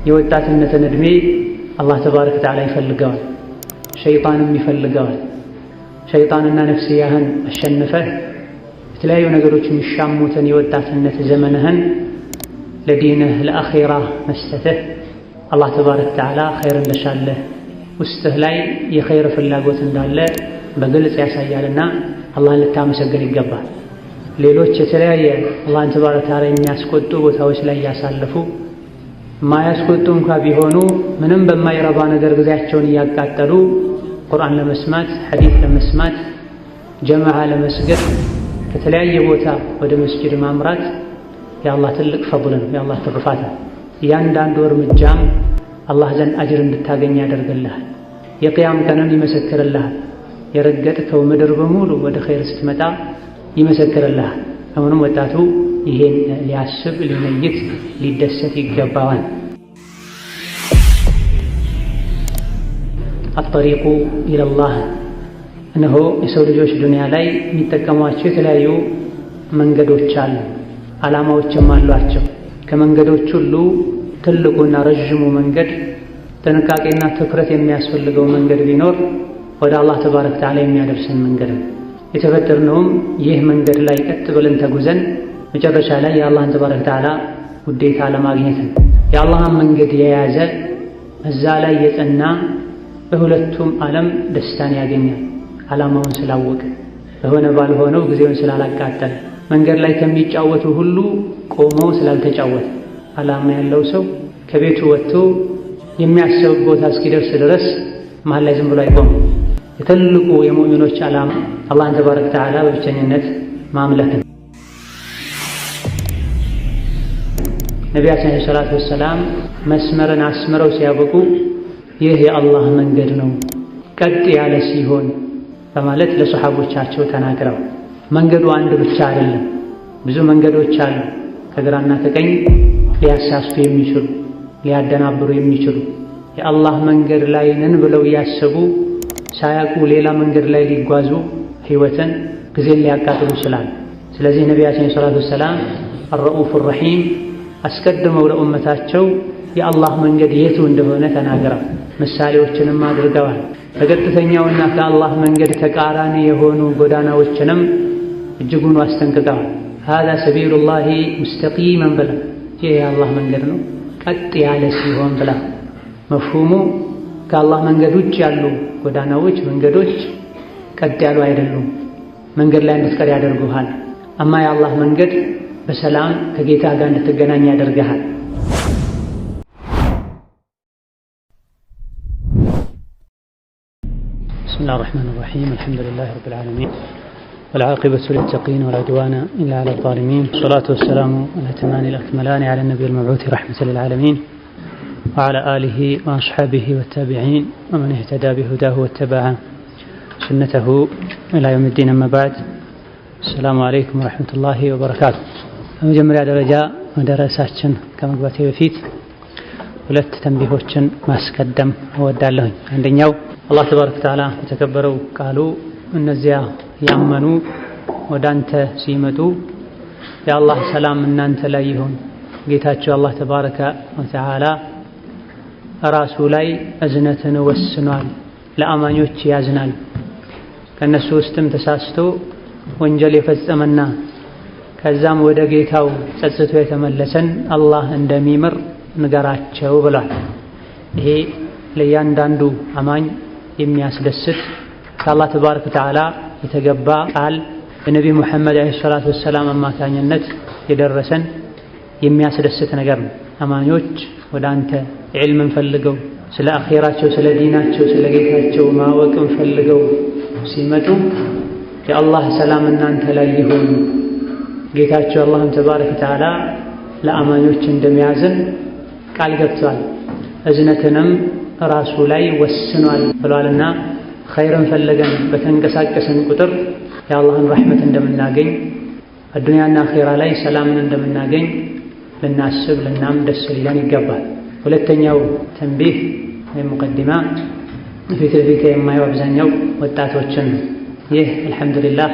የወጣትነትን ዕድሜ አላህ ተባረከ ወተዓላ ይፈልገዋል፣ ሸይጣንም ይፈልገዋል። ሸይጣንና ነፍስያህን አሸንፈህ የተለያዩ ነገሮች የሚሻሙትን የወጣትነት ዘመንህን ለዲንህ ለአኼራህ መስጠትህ አላህ ተባረከ ወተዓላ ኸይር እንደሻለህ ውስጥህ ላይ የኸይር ፍላጎት እንዳለ በግልጽ ያሳያልና አላህን ልታመሰግን ይገባል። ሌሎች የተለያየ አላህን ተባረከ ወተዓላ የሚያስቆጡ ቦታዎች ላይ ያሳለፉ ማያስቆጡ እንኳ ቢሆኑ ምንም በማይረባ ነገር ጊዜያቸውን እያቃጠሉ ቁርአን ለመስማት ሐዲስ ለመስማት ጀማዓ ለመስገድ ከተለያየ ቦታ ወደ መስጂድ ማምራት የአላህ ትልቅ ፈضል ነው፣ የአላህ ትሩፋት ነው። እያንዳንዱ እርምጃም አላህ ዘንድ አጅር እንድታገኝ ያደርግልሃል። የቅያም ቀንን ይመሰክርልሃል። የረገጥከው ምድር በሙሉ ወደ ኸይር ስትመጣ ይመሰክርልሃል። አሁንም ወጣቱ ይሄን ሊያስብ ሊነይት ሊደሰት ይገባዋል። አጠሪቁ ኢለላህ እነሆ የሰው ልጆች ዱንያ ላይ የሚጠቀሟቸው የተለያዩ መንገዶች አሉ፣ ዓላማዎችም አሏቸው። ከመንገዶች ሁሉ ትልቁና ረዥሙ መንገድ ጥንቃቄና ትኩረት የሚያስፈልገው መንገድ ቢኖር ወደ አላህ ተባረከ ወተዓላ የሚያደርሰን መንገድ ነው። የተፈጠርነውም ይህ መንገድ ላይ ቀጥ ብለን ተጉዘን መጨረሻ ላይ የአላህን ተባረከ ወተዓላ ውዴታ ለማግኘት ነው። የአላህን መንገድ የያዘ እዛ ላይ የጸና በሁለቱም ዓለም ደስታን ያገኛል። ዓላማውን ስላወቀ በሆነ ባልሆነው ጊዜውን ስላላቃጠለ መንገድ ላይ ከሚጫወቱ ሁሉ ቆሞ ስላልተጫወተ። ዓላማ ያለው ሰው ከቤቱ ወጥቶ የሚያስብ ቦታ እስኪደርስ ድረስ መሃል ላይ ዝም ብሎ አይቆምም። የትልቁ የሙእሚኖች ዓላማ አላህን ተባረከ ወተዓላ በብቸኝነት ማምለክ ነው። ነቢያችን ዓለይሂ ሰላቱ ወሰላም መስመርን አስምረው ሲያበቁ ይህ የአላህ መንገድ ነው ቀጥ ያለ ሲሆን በማለት ለሰሓቦቻቸው ተናግረው፣ መንገዱ አንድ ብቻ አይደለም፣ ብዙ መንገዶች አሉ። ከግራና ከቀኝ ሊያሳስቱ የሚችሉ ሊያደናብሩ የሚችሉ የአላህ መንገድ ላይ ነን ብለው እያሰቡ ሳያውቁ ሌላ መንገድ ላይ ሊጓዙ ሕይወትን ጊዜን ሊያቃጥሉ ይችላል። ስለዚህ ነቢያችን ሰለላሁ ዐለይሂ ወሰለም አርረኡፍ ረሒም አስቀድመው ለኡመታቸው የአላህ መንገድ የቱ እንደሆነ ተናግረው ምሳሌዎችንም አድርገዋል። ከቀጥተኛውና ከአላህ መንገድ ተቃራኒ የሆኑ ጎዳናዎችንም እጅጉን አስጠንቅቀዋል። ሃዛ ሰቢሉላሂ ሙስተቂመን ብላ ይህ የአላህ መንገድ ነው ቀጥ ያለ ሲሆን ብላ። መፍሁሙ ከአላህ መንገድ ውጭ ያሉ ጎዳናዎች መንገዶች ቀጥ ያሉ አይደሉም፣ መንገድ ላይ እንድትቀር ያደርጉሃል። አማ የአላህ መንገድ በሰላም ከጌታ ጋር እንድትገናኝ ያደርግሃል። ብስሚላሂር ረሕማኒር ረሒም አልሐምዱሊላሂ ረቢል ዓለሚን ወልዓቂበቱ ሊልሙተቂን ወላ ዑድዋነ ኢላ ዐለል ዛሊሚን ወሰላቱ ወሰላሙ አልአትማኒል አክመላኒ ዐላ ነቢይል መብዑሲ ረሕመተን ሊልዓለሚን ወዐላ አሊሂ ወአስሓቢሂ ወታቢዒን ወመን ኢህተዳ ቢሁዳሁ ወተበዐ ሱነተሁ ኢላ የውሚዲን። አማ በዕድ። አሰላሙ ዓለይኩም ወረሕመቱላሂ ወበረካቱ። በመጀመሪያ ደረጃ ወደ ርዕሳችን ከመግባቴ በፊት ሁለት ተንቢሆችን ማስቀደም እወዳለሁኝ። አንደኛው አላህ ተባረከ ወተዓላ የተከበረው ቃሉ እነዚያ ያመኑ ወደ አንተ ሲመጡ የአላህ ሰላም እናንተ ላይ ይሁን፣ ጌታቸው አላህ ተባረከ ወተዓላ ራሱ ላይ እዝነትን ወስኗል፣ ለአማኞች ያዝናል። ከእነሱ ውስጥም ተሳስቶ ወንጀል የፈጸመና ከዛም ወደ ጌታው ጸጽቶ የተመለሰን አላህ እንደሚምር ንገራቸው ብሏል። ይሄ ለእያንዳንዱ አማኝ የሚያስደስት ከአላህ ተባረከ ወተዓላ የተገባ ቃል በነቢ ሙሐመድ ዓለይሂ ሰላቱ ወሰላም አማካኝነት የደረሰን የሚያስደስት ነገር ነው። አማኞች ወደ አንተ ዒልምን ፈልገው ስለ አኼራቸው፣ ስለ ዲናቸው፣ ስለ ጌታቸው ማወቅን ፈልገው ሲመጡ የአላህ ሰላም እናንተ ላይ ይሁን፣ ጌታቸው አላህም ተባረከ ወተዓላ ለአማኞች እንደሚያዝን ቃል ገብቷል፣ እዝነትንም ራሱ ላይ ወስኗል ብሏልና ኸይርን ፈለገን በተንቀሳቀሰን ቁጥር የአላህን ረሕመት እንደምናገኝ አዱንያና አኼራ ላይ ሰላምን እንደምናገኝ ልናስብ ልናም ደስ ሊለን ይገባል። ሁለተኛው ተንቢህ ወይም ሙቀዲማ ፊት ለፊት የማየው አብዛኛው ወጣቶችን ይህ አልሐምዱሊላህ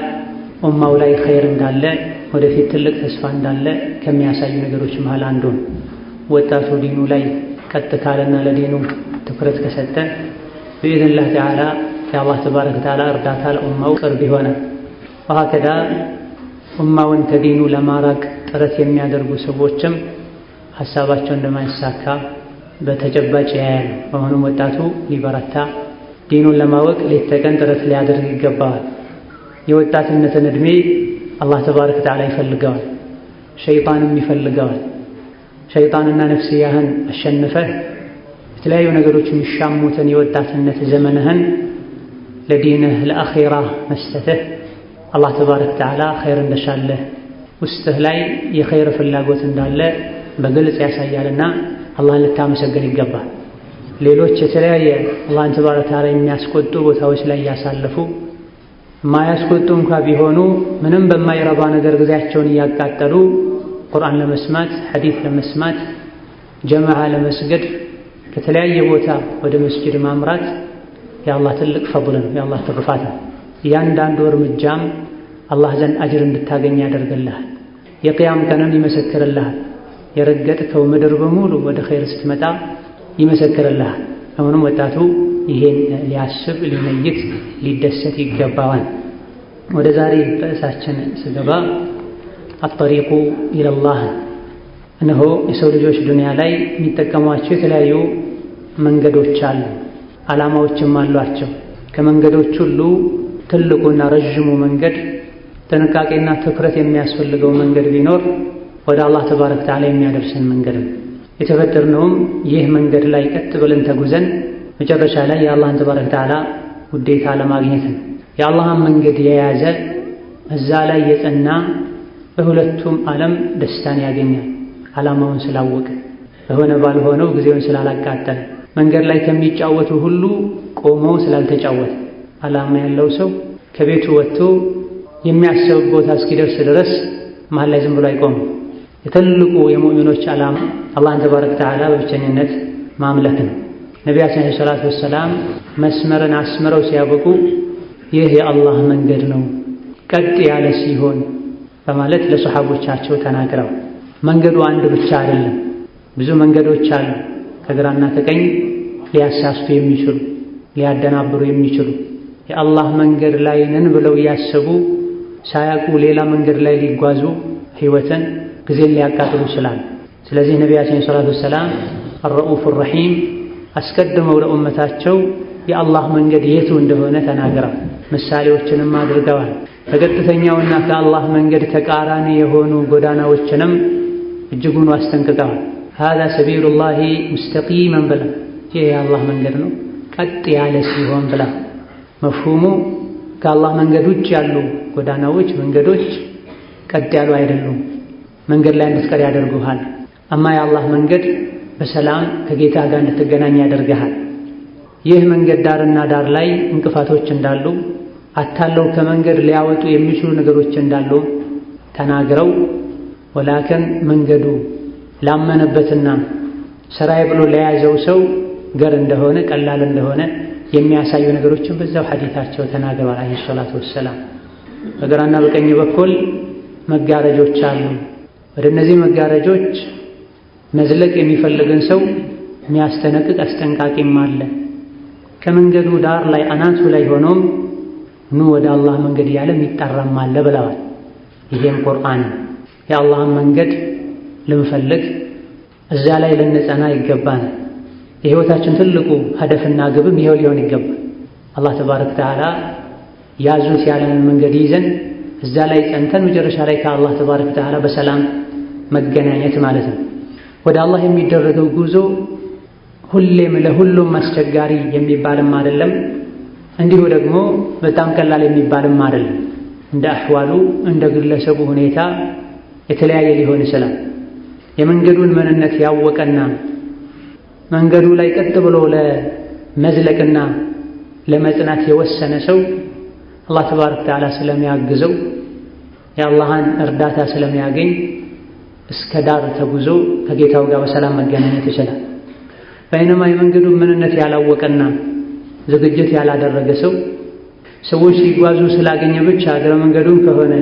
ኡማው ላይ ኸይር እንዳለ ወደፊት ትልቅ ተስፋ እንዳለ ከሚያሳዩ ነገሮች መሃል አንዱ ነው። ወጣቱ ዲኑ ላይ ቀጥ ካለና ለዲኑ ትኩረት ከሰጠ በኢዝኒላህ ተዓላ የአላህ ተባረከ ወተዓላ እርዳታ ለኡማው ቅርብ ይሆናል። ወሀከዛ ኡማውን ከዲኑ ለማራቅ ጥረት የሚያደርጉ ሰዎችም ሀሳባቸው እንደማይሳካ በተጨባጭ ያያሉ። በመሆኑም ወጣቱ ሊበረታ ዲኑን ለማወቅ ሌት ተቀን ጥረት ሊያደርግ ይገባዋል። የወጣትነትን ዕድሜ አላህ ተባረከ ወተዓላ ይፈልገዋል፣ ሸይጣንም ይፈልገዋል። ሸይጣንና ነፍስያህን አሸንፈህ የተለያዩ ነገሮች የሚሻሙትን የወጣትነት ዘመንህን ለዲንህ ለአኼራ መስጠትህ አላህ ተባረከ ወተዓላ ኸይር እንደሻለህ ውስጥህ ላይ የኸይር ፍላጎት እንዳለ በግልጽ ያሳያልና አላህን ልታመሰግን ይገባል። ሌሎች የተለያየ አላህን ተባረከ ወተዓላ የሚያስቆጡ ቦታዎች ላይ ያሳለፉ ማያስቆጡ እንኳ ቢሆኑ ምንም በማይረባ ነገር ጊዜያቸውን እያቃጠሉ ቁርአን ለመስማት ሐዲስ ለመስማት ጀማዓ ለመስገድ ከተለያየ ቦታ ወደ መስጂድ ማምራት የአላህ ትልቅ ፈضል ነው፣ የአላህ ትሩፋት ነው። እያንዳንዱ እርምጃም አላህ ዘንድ አጅር እንድታገኝ ያደርግልሃል። የቅያም ቀንን ይመሰክርልሃል። የረገጥከው ምድር በሙሉ ወደ ኸይር ስትመጣ ይመሰክርልሃል። አሁንም ወጣቱ ይሄን ሊያስብ ሊነይት ሊደሰት ይገባዋል። ወደ ዛሬ ርዕሳችን ስገባ አጠሪቁ ኢለላህ፣ እነሆ የሰው ልጆች ዱንያ ላይ የሚጠቀሟቸው የተለያዩ መንገዶች አሉ፣ ዓላማዎችም አሏቸው። ከመንገዶች ሁሉ ትልቁና ረዥሙ መንገድ ጥንቃቄና ትኩረት የሚያስፈልገው መንገድ ቢኖር ወደ አላህ ተባረከ ወተዓላ የሚያደርሰን መንገድ ነው። የተፈጠርነውም ይህ መንገድ ላይ ቀጥ ብለን ተጉዘን መጨረሻ ላይ የአላህን ተባረከ ወተዓላ ውዴታ ለማግኘት ነው። የአላህን መንገድ የያዘ እዛ ላይ የጸና በሁለቱም ዓለም ደስታን ያገኛል። ዓላማውን ስላወቀ በሆነ ባልሆነው ጊዜውን ስላላቃጠለ መንገድ ላይ ከሚጫወቱ ሁሉ ቆሞ ስላልተጫወተ። ዓላማ ያለው ሰው ከቤቱ ወጥቶ የሚያስብ ቦታ እስኪደርስ ድረስ መሃል ላይ ዝም ብሎ አይቆምም። የትልቁ የሙእሚኖች ዓላማ አላህን ተባረከ ወተዓላ በብቸኝነት ማምለክ ነው። ነቢያችን ዓለይሂ ሰላቱ ወሰላም መስመርን አስምረው ሲያበቁ ይህ የአላህ መንገድ ነው ቀጥ ያለ ሲሆን በማለት ለሰሓቦቻቸው ተናግረው፣ መንገዱ አንድ ብቻ አይደለም፣ ብዙ መንገዶች አሉ። ከግራና ከቀኝ ሊያሳስቱ የሚችሉ ሊያደናብሩ የሚችሉ የአላህ መንገድ ላይ ነን ብለው እያሰቡ ሳያውቁ ሌላ መንገድ ላይ ሊጓዙ ሕይወትን ጊዜን ሊያቃጥሉ ይችላል። ስለዚህ ነቢያችን ዓለይሂ ሰላቱ ወሰላም አርረኡፍ ረሒም አስቀድመው ለኡመታቸው የአላህ መንገድ የቱ እንደሆነ ተናግረው ምሳሌዎችንም አድርገዋል። ከቀጥተኛውና ከአላህ መንገድ ተቃራኒ የሆኑ ጎዳናዎችንም እጅጉን አስጠንቅቀዋል። ሃዛ ሰቢሉላሂ ሙስተቂመን ብላ፣ ይህ የአላህ መንገድ ነው ቀጥ ያለ ሲሆን ብላ። መፍሁሙ ከአላህ መንገድ ውጭ ያሉ ጎዳናዎች መንገዶች ቀጥ ያሉ አይደሉም፣ መንገድ ላይ እንድትቀር ያደርጉሃል። አማ የአላህ መንገድ በሰላም ከጌታ ጋር እንድትገናኝ ያደርግሃል። ይህ መንገድ ዳርና ዳር ላይ እንቅፋቶች እንዳሉ አታለው ከመንገድ ሊያወጡ የሚችሉ ነገሮች እንዳሉ ተናግረው ወላከን መንገዱ ላመነበትና ስራዬ ብሎ ለያዘው ሰው ገር እንደሆነ ቀላል እንደሆነ የሚያሳዩ ነገሮችን በዛው ሐዲታቸው ተናግረዋል አለይሂ ሰላቱ ወሰላም። በግራና በቀኝ በኩል መጋረጆች አሉ። ወደ እነዚህ መጋረጆች መዝለቅ የሚፈልግን ሰው የሚያስጠነቅቅ አስጠንቃቂም አለ። ከመንገዱ ዳር ላይ አናቱ ላይ ሆኖም ኑ ወደ አላህ መንገድ እያለ የሚጠራም አለ ብለዋል። ይሄም ቁርአን የአላህን መንገድ ልንፈልግ እዛ ላይ ልንጸና ይገባል። የህይወታችን ትልቁ ሀደፍና ግብም ይሄው ሊሆን ይገባል። አላህ ተባረከ ወተዓላ ያዙት ያለንን መንገድ ይዘን እዛ ላይ ጸንተን መጨረሻ ላይ ከአላህ ተባረከ ወተዓላ በሰላም መገናኘት ማለት ነው። ወደ አላህ የሚደረገው ጉዞ ሁሌም ለሁሉም አስቸጋሪ የሚባልም አይደለም፣ እንዲሁ ደግሞ በጣም ቀላል የሚባልም አይደለም። እንደ አህዋሉ እንደ ግለሰቡ ሁኔታ የተለያየ ሊሆን ይችላል። የመንገዱን ምንነት ያወቀና መንገዱ ላይ ቀጥ ብሎ ለመዝለቅና ለመጽናት የወሰነ ሰው አላህ ተባረከ ወተዓላ ስለሚያግዘው የአላህን እርዳታ ስለሚያገኝ እስከ ዳር ተጉዞ ከጌታው ጋር በሰላም መገናኘት ይችላል። በይነማ የመንገዱን ምንነት ያላወቀና ዝግጅት ያላደረገ ሰው ሰዎች ሲጓዙ ስላገኘ ብቻ እግረ መንገዱን ከሆነ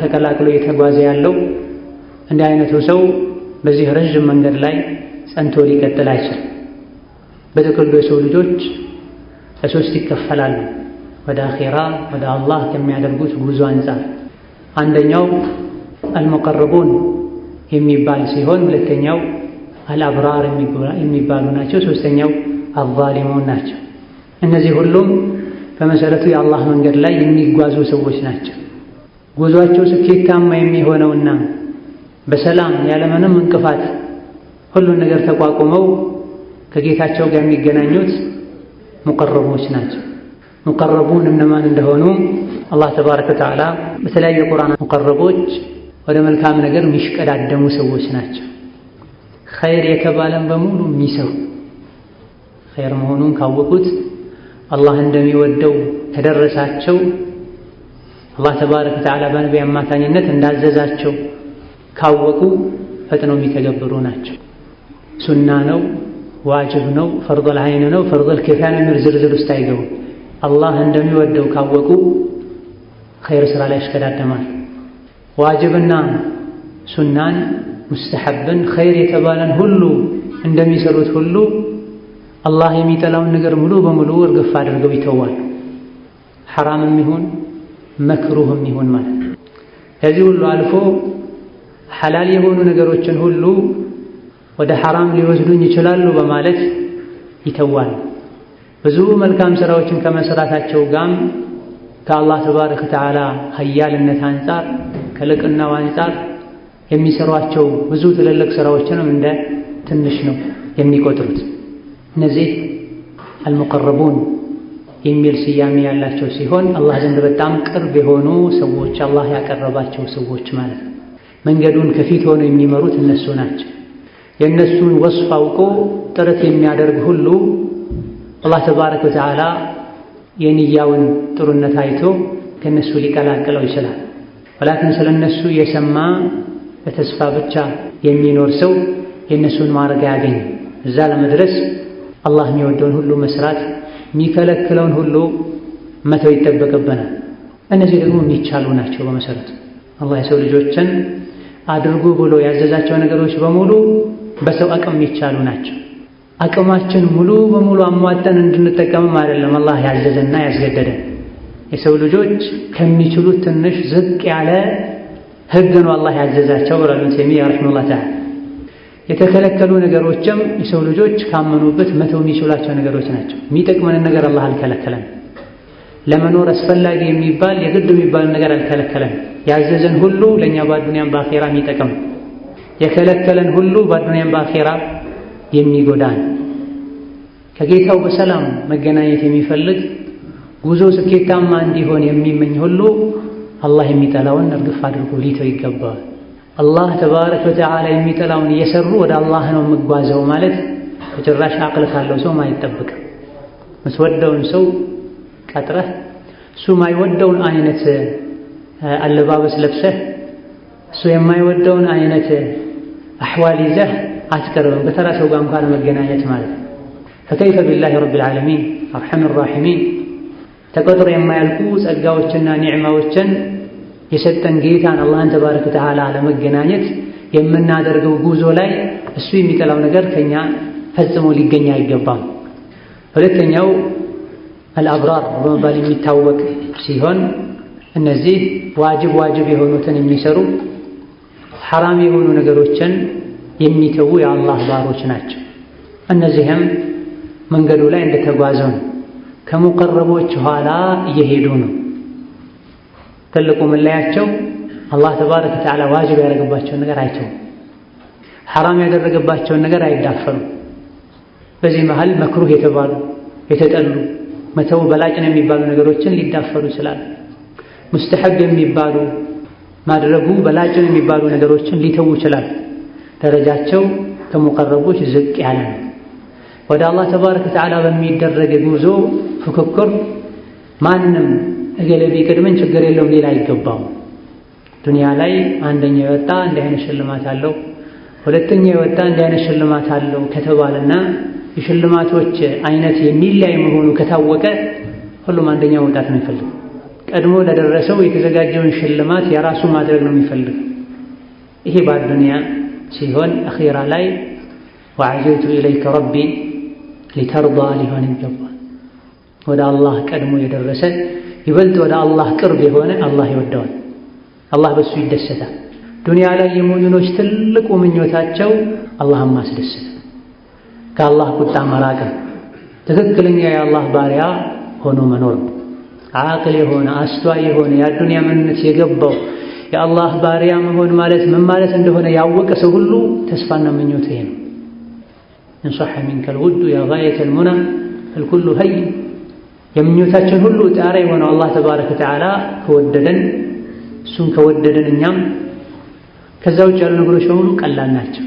ተቀላቅሎ እየተጓዘ ያለው እንዲህ አይነቱ ሰው በዚህ ረዥም መንገድ ላይ ጸንቶ ሊቀጥል አይችልም። በጥቅሉ የሰው ልጆች ለሶስት ይከፈላሉ ወደ አኺራ ወደ አላህ ከሚያደርጉት ጉዞ አንፃር። አንደኛው አልሙቀረቡን የሚባል ሲሆን ሁለተኛው አልአብራር የሚባሉ ናቸው። ሶስተኛው አዛሊሙን ናቸው። እነዚህ ሁሉም በመሰረቱ የአላህ መንገድ ላይ የሚጓዙ ሰዎች ናቸው። ጉዟቸው ስኬታማ የሚሆነውና በሰላም ያለምንም እንቅፋት ሁሉን ነገር ተቋቁመው ከጌታቸው ጋር የሚገናኙት ሙቀረቦች ናቸው። ሙቀረቡን እነማን እንደሆኑ አላህ ተባረከ ወተዓላ በተለያዩ የቁርአን ሙቀረቦች ወደ መልካም ነገር የሚሽቀዳደሙ ሰዎች ናቸው። ኸይር የተባለን በሙሉ የሚሰሩ ኸይር መሆኑን ካወቁት አላህ እንደሚወደው ከደረሳቸው አላህ ተባረከ ወተዓላ በነቢዩ አማካኝነት እንዳዘዛቸው ካወቁ ፈጥነው የሚተገብሩ ናቸው። ሱና ነው፣ ዋጅብ ነው፣ ፈርዶል ዐይን ነው፣ ፈርዶል ኪፋያ ነው ዝርዝር ውስጥ አይገቡም። አላህ እንደሚወደው ካወቁ ኸይር ስራ ላይ ይሽቀዳደማል። ዋጅብና ሱናን ሙስተሐብን ኸይር የተባለን ሁሉ እንደሚሰሩት ሁሉ አላህ የሚጠላውን ነገር ሙሉ በሙሉ እርግፍ አድርገው ይተዋል። ሐራምም ይሁን መክሩህም ይሁን ማለት ነው። ከዚህ ሁሉ አልፎ ሐላል የሆኑ ነገሮችን ሁሉ ወደ ሐራም ሊወስዱኝ ይችላሉ በማለት ይተዋል። ብዙ መልካም ስራዎችን ከመስራታቸው ጋር ከአላህ ተባረከ ወተዓላ ሀያልነት አንፃር ከልቅናው አንፃር የሚሰሯቸው ብዙ ትልልቅ ስራዎችንም እንደ ትንሽ ነው የሚቆጥሩት። እነዚህ አልሙቀረቡን የሚል ስያሜ ያላቸው ሲሆን አላህ ዘንድ በጣም ቅርብ የሆኑ ሰዎች፣ አላህ ያቀረባቸው ሰዎች ማለት ነው። መንገዱን ከፊት ሆነው የሚመሩት እነሱ ናቸው። የእነሱን ወስፍ አውቆ ጥረት የሚያደርግ ሁሉ አላህ ተባረከ ወተዓላ የንያውን ጥሩነት አይቶ ከእነሱ ሊቀላቅለው ይችላል። ወላኪን ስለ እነሱ የሰማ በተስፋ ብቻ የሚኖር ሰው የእነሱን ማዕረግ አያገኝም። እዛ ለመድረስ አላህ የሚወደውን ሁሉ መስራት፣ የሚከለክለውን ሁሉ መተው ይጠበቅብናል። እነዚህ ደግሞ የሚቻሉ ናቸው። በመሰረቱ አላህ የሰው ልጆችን አድርጉ ብሎ ያዘዛቸው ነገሮች በሙሉ በሰው አቅም የሚቻሉ ናቸው። አቅማችን ሙሉ በሙሉ አሟጠን እንድንጠቀምም አይደለም አላህ ያዘዘና ያስገደደን። የሰው ልጆች ከሚችሉት ትንሽ ዝቅ ያለ ህግ ነው አላህ ያዘዛቸው ብሏል ተይሚያ ረሂመሁላህ ተዓላ። የተከለከሉ ነገሮችም የሰው ልጆች ካመኑበት መተው የሚችሏቸው ነገሮች ናቸው። የሚጠቅመንን ነገር አላህ አልከለከለም። ለመኖር አስፈላጊ የሚባል የግድ የሚባል ነገር አልከለከለም። ያዘዘን ሁሉ ለእኛ በአዱንያም በአኼራ የሚጠቅም፣ የከለከለን ሁሉ በአዱንያም በአኼራ የሚጎዳን። ከጌታው በሰላም መገናኘት የሚፈልግ ጉዞ ስኬታማ እንዲሆን የሚመኝ ሁሉ አላህ የሚጠላውን እርግፍ አድርጎ ሊተው ይገባል። አላህ ተባረከ ወተዓላ የሚጠላውን እየሰሩ ወደ አላህ ነው የምጓዘው ማለት በጭራሽ አቅል ካለው ሰው አይጠበቅም። የምትወደውን ሰው ቀጥረህ እሱ የማይወደውን አይነት አለባበስ ለብሰህ እሱ የማይወደውን አይነት አሕዋል ይዘህ አትቀርብም። በተራ ሰው ጋር እንኳን መገናኘት ማለት ፈከይፈ ቢላሂ ረቢል ዓለሚን አርሐሚር ራሒሚን ተቆጥሮ የማያልቁ ጸጋዎችና ኒዕማዎችን የሰጠን ጌታን አላህን ተባረከ ወተዓላ ለመገናኘት የምናደርገው ጉዞ ላይ እሱ የሚጠላው ነገር ከኛ ፈጽሞ ሊገኝ አይገባም። ሁለተኛው አልአብራር በመባል የሚታወቅ ሲሆን እነዚህ ዋጅብ የሆኑትን የሚሰሩ ሐራም የሆኑ ነገሮችን የሚተዉ የአላህ ባሮች ናቸው። እነዚህም መንገዱ ላይ እንደተጓዘው ነው። ከሙቀረቦች ኋላ እየሄዱ ነው። ትልቁ መለያቸው አላህ ተባረከ ወተዓላ ዋጅብ ያደረገባቸውን ነገር አይተውም። ሐራም ያደረገባቸውን ነገር አይዳፈሩም። በዚህ መሃል መክሩህ የተባሉ የተጠሉ መተው በላጭ ነው የሚባሉ ነገሮችን ሊዳፈሩ ይችላሉ። ሙስተሐብ የሚባሉ ማድረጉ በላጭ ነው የሚባሉ ነገሮችን ሊተዉ ይችላሉ። ደረጃቸው ከሙቀረቦች ዝቅ ያለ ነው። ወደ አላህ ተባረከ ወተዓላ በሚደረግ ጉዞ ፉክክር ማንም እገሌ ቢቀድመን ችግር የለውም ሌላ አይገባም። ዱንያ ላይ አንደኛ የወጣ እንዲህ አይነት ሽልማት አለው፣ ሁለተኛ የወጣ እንዲህ አይነት ሽልማት አለው ከተባለና የሽልማቶች አይነት የሚለያይ መሆኑ ከታወቀ ሁሉም አንደኛ መውጣት ነው የሚፈልግ። ቀድሞ ለደረሰው የተዘጋጀውን ሽልማት የራሱ ማድረግ ነው የሚፈልግ። ይሄ በዱንያ ሲሆን አኺራ ላይ ወዐጀልቱ ኢለይከ ረቢ ሊተርዳ ሊሆን ይገባል። ወደ አላህ ቀድሞ የደረሰ ይበልጥ ወደ አላህ ቅርብ የሆነ አላህ ይወደዋል፣ አላህ በሱ ይደሰታል። ዱንያ ላይ የሙእሚኖች ትልቁ ምኞታቸው አላህን ማስደሰት፣ ከአላህ ቁጣ መራቅ፣ ትክክለኛ የአላህ ባሪያ ሆኖ መኖር። ዓቅል የሆነ አስተዋይ የሆነ የዱንያ ምንነት የገባው የአላህ ባሪያ መሆን ማለት ምን ማለት እንደሆነ ያወቀ ሰው ሁሉ ተስፋና ምኞት ይሄ ነው። እንሰሐ ሚንከል ውዱ ያ ጋየተል ሙና አልኩሉ ሀይ። የምኞታችን ሁሉ ጣሪያ የሆነው አላህ ተባረከ ወተዓላ ከወደደን፣ እሱን ከወደደን እኛም ከዛ ውጭ ያሉ ነገሮች በሙሉ ቀላል ናቸው።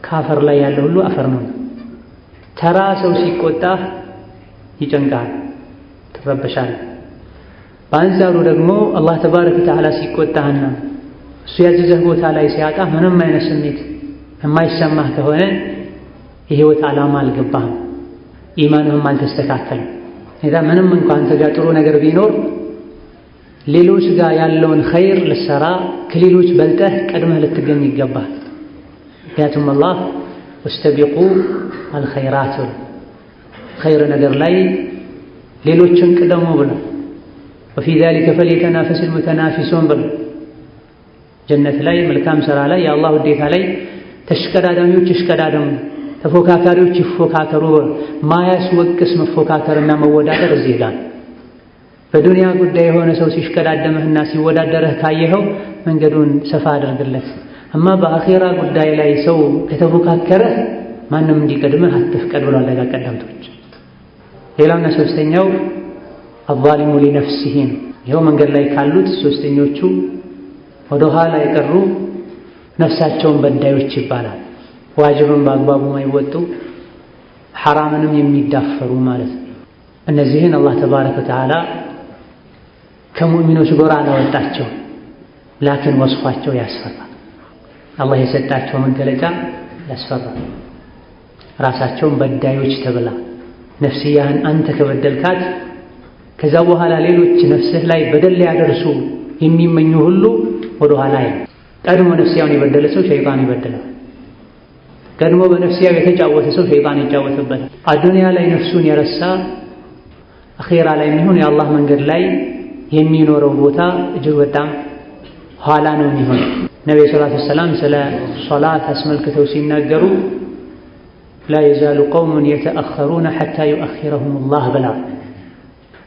ከአፈር ላይ ያለ ሁሉ አፈር ነው። ተራ ሰው ሲቆጣህ ይጨንቃል፣ ትረበሻለህ። በአንጻሩ ደግሞ አላህ ተባረከ ወተዓላ ሲቆጣህና እሱ ያዘዘህ ቦታ ላይ ሲያጣህ ምንም አይነት ስሜት የማይሰማህ ከሆነ የህይወት ዓላማ አልገባህም፣ ኢማንህም አልተስተካከለም። እዛ ምንም እንኳን አንተ ጋር ጥሩ ነገር ቢኖር ሌሎች ጋር ያለውን ኸይር ልትሰራ ከሌሎች በልጠህ ቀድመህ ልትገኝ ይገባል። ምክንያቱም አላህ ወስተቢቁ አልኸይራት ብሎ ኸይር ነገር ላይ ሌሎችን ቅደሙ ብሎ ወፊ ዛሊከ ፈልየተናፈሲል ሙተናፊሱን ብሎ ጀነት ላይ መልካም ሥራ ላይ የአላህ ውዴታ ላይ ተሽቀዳዳሚዎች ይሽቀዳደሙ፣ ተፎካካሪዎች ይፎካከሩ። ማያስወቅስ መፎካከርና መወዳደር እዚህ ጋር በዱንያ ጉዳይ የሆነ ሰው ሲሽቀዳደምህና ሲወዳደረህ ካየኸው መንገዱን ሰፋ አድርግለት። እማ በአኼራ ጉዳይ ላይ ሰው ከተፎካከረህ ማንም እንዲቀድምህ አትፍቀድ ብሏል ደጋ ቀደምቶች። ሌላውና ሶስተኛው አዛሊሙ ሊነፍሲሂ ነው። ይኸው መንገድ ላይ ካሉት ሶስተኞቹ ወደ ኋላ የቀሩ ነፍሳቸውን በዳዮች ይባላል። ዋጅብን በአግባቡ ማይወጡ ሐራምንም የሚዳፈሩ ማለት ነው። እነዚህን አላህ ተባረከ ወተዓላ ከሙእሚኖች ጎራ አላወጣቸው፣ ላኪን ወስፋቸው ያስፈራል። አላህ የሰጣቸው መገለጫ ያስፈራል። ራሳቸውን በዳዮች ተብላ ነፍስያህን አንተ ከበደልካት ከዛ በኋላ ሌሎች ነፍስህ ላይ በደል ሊያደርሱ የሚመኙ ሁሉ ወደ ኋላ ቀድሞ ነፍስያውን የበደለ ሰው ሸይጣን ይበደላል። ቀድሞ በነፍስያው የተጫወተ ሰው ሸይጣን ይጫወትበታል። አዱንያ ላይ ነፍሱን የረሳ አኼራ ላይ የሚሆን የአላህ መንገድ ላይ የሚኖረው ቦታ እጅግ በጣም ኋላ ነው የሚሆነው። ነብዩ ሰለላሁ ዐለይሂ ወሰለም ስለ ሶላት አስመልክተው ሲናገሩ ላ የዛሉ ቀውሙን የተአኸሩነ ሐታ ዩአኺረሁም ላህ ብላ።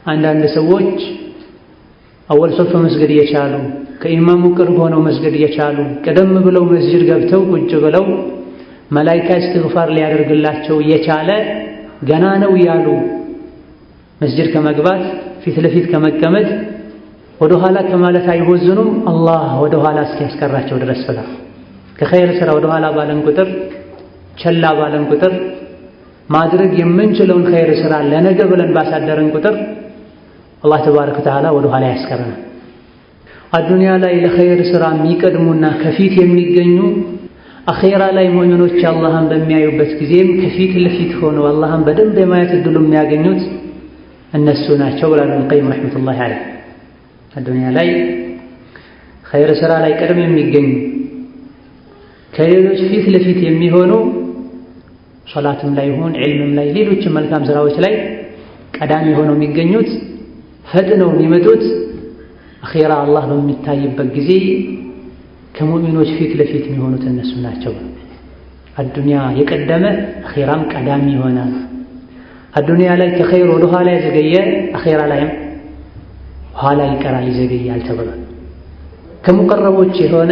አንዳንድ ሰዎች አወል ሶፍ መስገድ እየቻሉ ከኢማሙ ቅርብ ሆነው መስገድ እየቻሉ ቀደም ብለው መስጂድ ገብተው ቁጭ ብለው መላኢካ እስትግፋር ሊያደርግላቸው እየቻለ ገና ነው እያሉ መስጂድ ከመግባት ፊት ለፊት ከመቀመጥ ወደ ኋላ ከማለት አይወዝኑም አላህ ወደ ኋላ እስኪያስቀራቸው ድረስ ብላ። ከኸይር ሥራ ወደ ኋላ ባለን ቁጥር ቸላ ባለን ቁጥር ማድረግ የምንችለውን ኸይር ሥራ ለነገ ብለን ባሳደረን ቁጥር አላህ ተባረከ ወተዓላ ወደ ኋላ ያስቀረናል። አዱንያ ላይ ለኸይር ሥራ የሚቀድሙና ከፊት የሚገኙ አኼራ ላይ ሙእሚኖች አላህን በሚያዩበት ጊዜም ከፊት ለፊት ሆነው አላህን በደንብ የማየት እድሉ የሚያገኙት እነሱ ናቸው ብላ ኢብኑል ቀይም ረሕመቱላሂ ዐለይህ። አዱንያ ላይ ኸይር ሥራ ላይ ቀድም የሚገኙ ከሌሎች ፊት ለፊት የሚሆኑ ሶላትም ላይ ይሁን ዒልምም ላይ ሌሎችም መልካም ሥራዎች ላይ ቀዳሚ ሆነው የሚገኙት ፈጥነው የሚመጡት አኼራ አላህ በሚታይበት ጊዜ ከሙእሚኖች ፊት ለፊት የሚሆኑት እነሱ ናቸው። አዱንያ የቀደመ አኼራም ቀዳሚ ይሆናል። አዱንያ ላይ ከኸይር ወደ ኋላ የዘገየ አኼራ ላይም ኋላ ይቀራል፣ ይዘገያል ተብሏል። ከሙቀረቦች የሆነ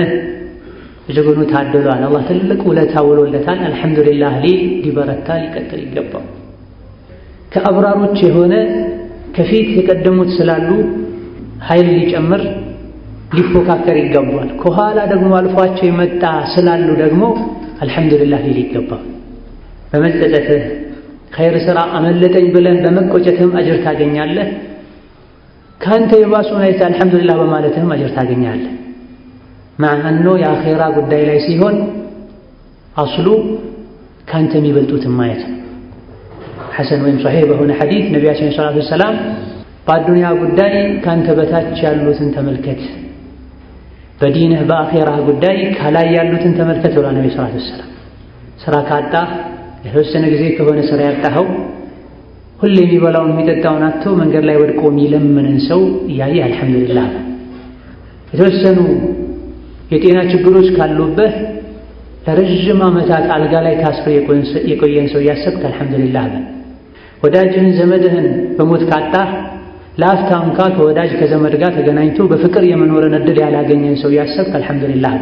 እጅጉኑ ታድሏል። አላህ ትልቅ ውለታ ውሎለታል። አልሐምዱሊላህ ሊበረታ ሊቀጥል ይገባው። ከአብራሮች የሆነ ከፊት የቀደሙት ስላሉ ኃይል ሊጨምር ሊፎካከር ይገባል። ከኋላ ደግሞ አልፏቸው የመጣ ስላሉ ደግሞ አልሐምዱሊላህ ሊል ይገባል። በመጸጸትህ ኸይር ሥራ አመለጠኝ ብለህ በመቆጨትህም አጅር ታገኛለህ። ካንተ የባሱን አይተህ አልሐምዱሊላህ በማለትህም አጅር ታገኛለህ። ማዕኖ የአኼራ ጉዳይ ላይ ሲሆን አስሉ ካንተ የሚበልጡትን ማየት ነው። ሐሰን ወይም ሶሒህ በሆነ ሐዲስ ነቢያችን ሰለላሁ ዐለይሂ ወሰለም በአዱንያ ጉዳይ ካንተ በታች ያሉትን ተመልከት፣ በዲንህ በአኼራህ ጉዳይ ከላይ ያሉትን ተመልከት ብሏል ነብዩ ሰለላሁ ዐለይሂ ወሰለም። ስራ ካጣ የተወሰነ ጊዜ ከሆነ ስራ ያጣኸው ሁሌ የሚበላውን የሚጠጣውን አጥቶ መንገድ ላይ ወድቆ የሚለምንን ሰው እያየ አልሐምዱሊላህ። የተወሰኑ የጤና ችግሮች ካሉበት ለረጅም ዓመታት አልጋ ላይ ታስሮ የቆየን ሰው እያሰብክ አልሐምዱሊላህ። ወዳጅህን ዘመድህን በሞት ካጣህ ለአፍታ እንኳ ከወዳጅ ከዘመድ ጋር ተገናኝቶ በፍቅር የመኖርን እድል ያላገኘን ሰው እያሰብክ አልሐምዱሊላህ።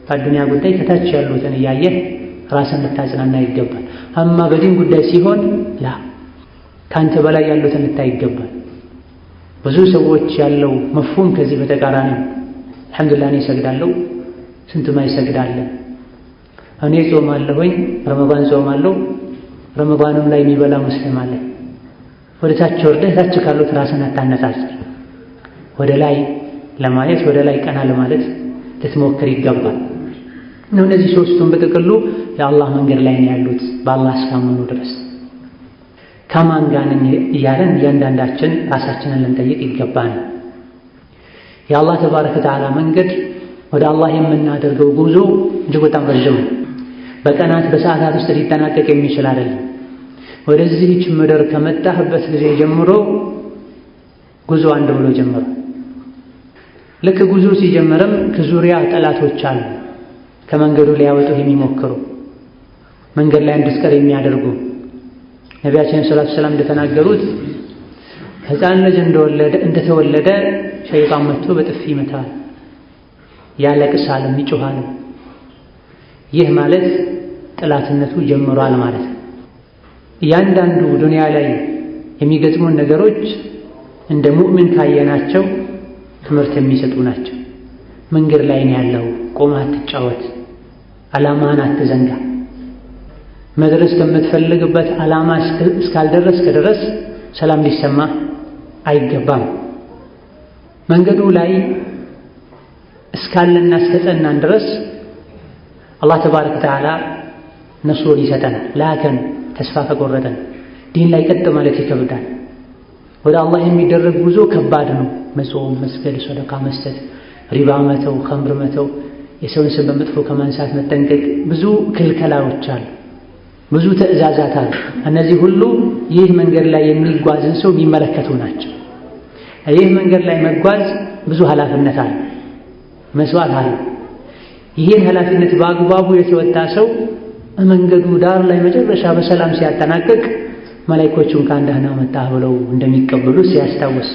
በአዱንያ ጉዳይ ከታች ያሉትን እያየህ ራስን ልታጽናና ይገባል። አማ በዲን ጉዳይ ሲሆን ከአንተ በላይ ያሉትን ልታይ ይገባል። ብዙ ሰዎች ያለው መፍሁም ከዚህ በተቃራኒ አልሐምዱሊላህ እኔ እሰግዳለሁ፣ ስንቱም አይሰግዳለ። እኔ ጾማለሁኝ፣ ረመዳን ጾማለሁ፣ ረመዳንም ላይ የሚበላ ሙስሊም አለ። ወደ ታች ወርደህ ታች ካሉት ራስን አታነጻጽር። ወደ ላይ ለማየት ወደ ላይ ቀና ለማለት ልትሞክር ይገባል። እነዚህ ሶስቱም በጥቅሉ የአላህ መንገድ ላይ ነው ያሉት በአላህ እስካመኑ ድረስ። ከማን ጋር ነኝ እያለን እያንዳንዳችን ራሳችንን ልንጠይቅ ይገባል። የአላህ ተባረከ ወተዓላ መንገድ ወደ አላህ የምናደርገው ጉዞ እጅግ በጣም ረጅም ነው። በቀናት በሰዓታት ውስጥ ሊጠናቀቅ የሚችል አይደለም። ወደዚህች ምድር ከመጣህበት ጊዜ ጀምሮ ጉዞ አንድ ብሎ ጀምሮ ልክ ጉዞ ሲጀምርም ከዙሪያ ጠላቶች አሉ፣ ከመንገዱ ሊያወጡህ የሚሞክሩ መንገድ ላይ እንድትቀር የሚያደርጉ። ነቢያችን ሰለላሁ ዐለይሂ ወሰለም እንደተናገሩት ሕፃን ልጅ እንደተወለደ ሸይጣን መጥቶ በጥፊ ይመታል፣ ያለቅሳል፣ ይጮሃል። ይህ ማለት ጠላትነቱ ጀምሯል ማለት ነው። እያንዳንዱ ዱንያ ላይ የሚገጥሙን ነገሮች እንደ ሙእሚን ካየናቸው ትምህርት የሚሰጡ ናቸው። መንገድ ላይ ነው ያለው፣ ቆመህ አትጫወት፣ ዓላማህን አትዘንጋ። መድረስ ከምትፈልግበት ዓላማ እስካልደረስክ ድረስ ሰላም ሊሰማ አይገባም። መንገዱ ላይ እስካለና እስከጸናን ድረስ አላህ ተባረከ ወተዓላ ነስሩን ይሰጠናል። ላከን ተስፋ ከቆረጠን ዲን ላይ ቀጥ ማለት ይከብዳል። ወደ አላህ የሚደረግ ጉዞ ከባድ ነው። መጾም፣ መስገድ፣ ሰደቃ መስጠት፣ ሪባ መተው፣ ኸምር መተው፣ የሰውን ስም በመጥፎ ከማንሳት መጠንቀቅ፣ ብዙ ክልከላዎች አሉ፣ ብዙ ትዕዛዛት አሉ። እነዚህ ሁሉ ይህ መንገድ ላይ የሚጓዝን ሰው የሚመለከቱ ናቸው። ይህ መንገድ ላይ መጓዝ ብዙ ኃላፊነት አለ፣ መስዋዕት አለ። ይህን ኃላፊነት በአግባቡ የተወጣ ሰው መንገዱ ዳር ላይ መጨረሻ በሰላም ሲያጠናቅቅ መላእክቶቹን ከአንዳህና መጣህ ብለው እንደሚቀበሉ ሲያስታውስ፣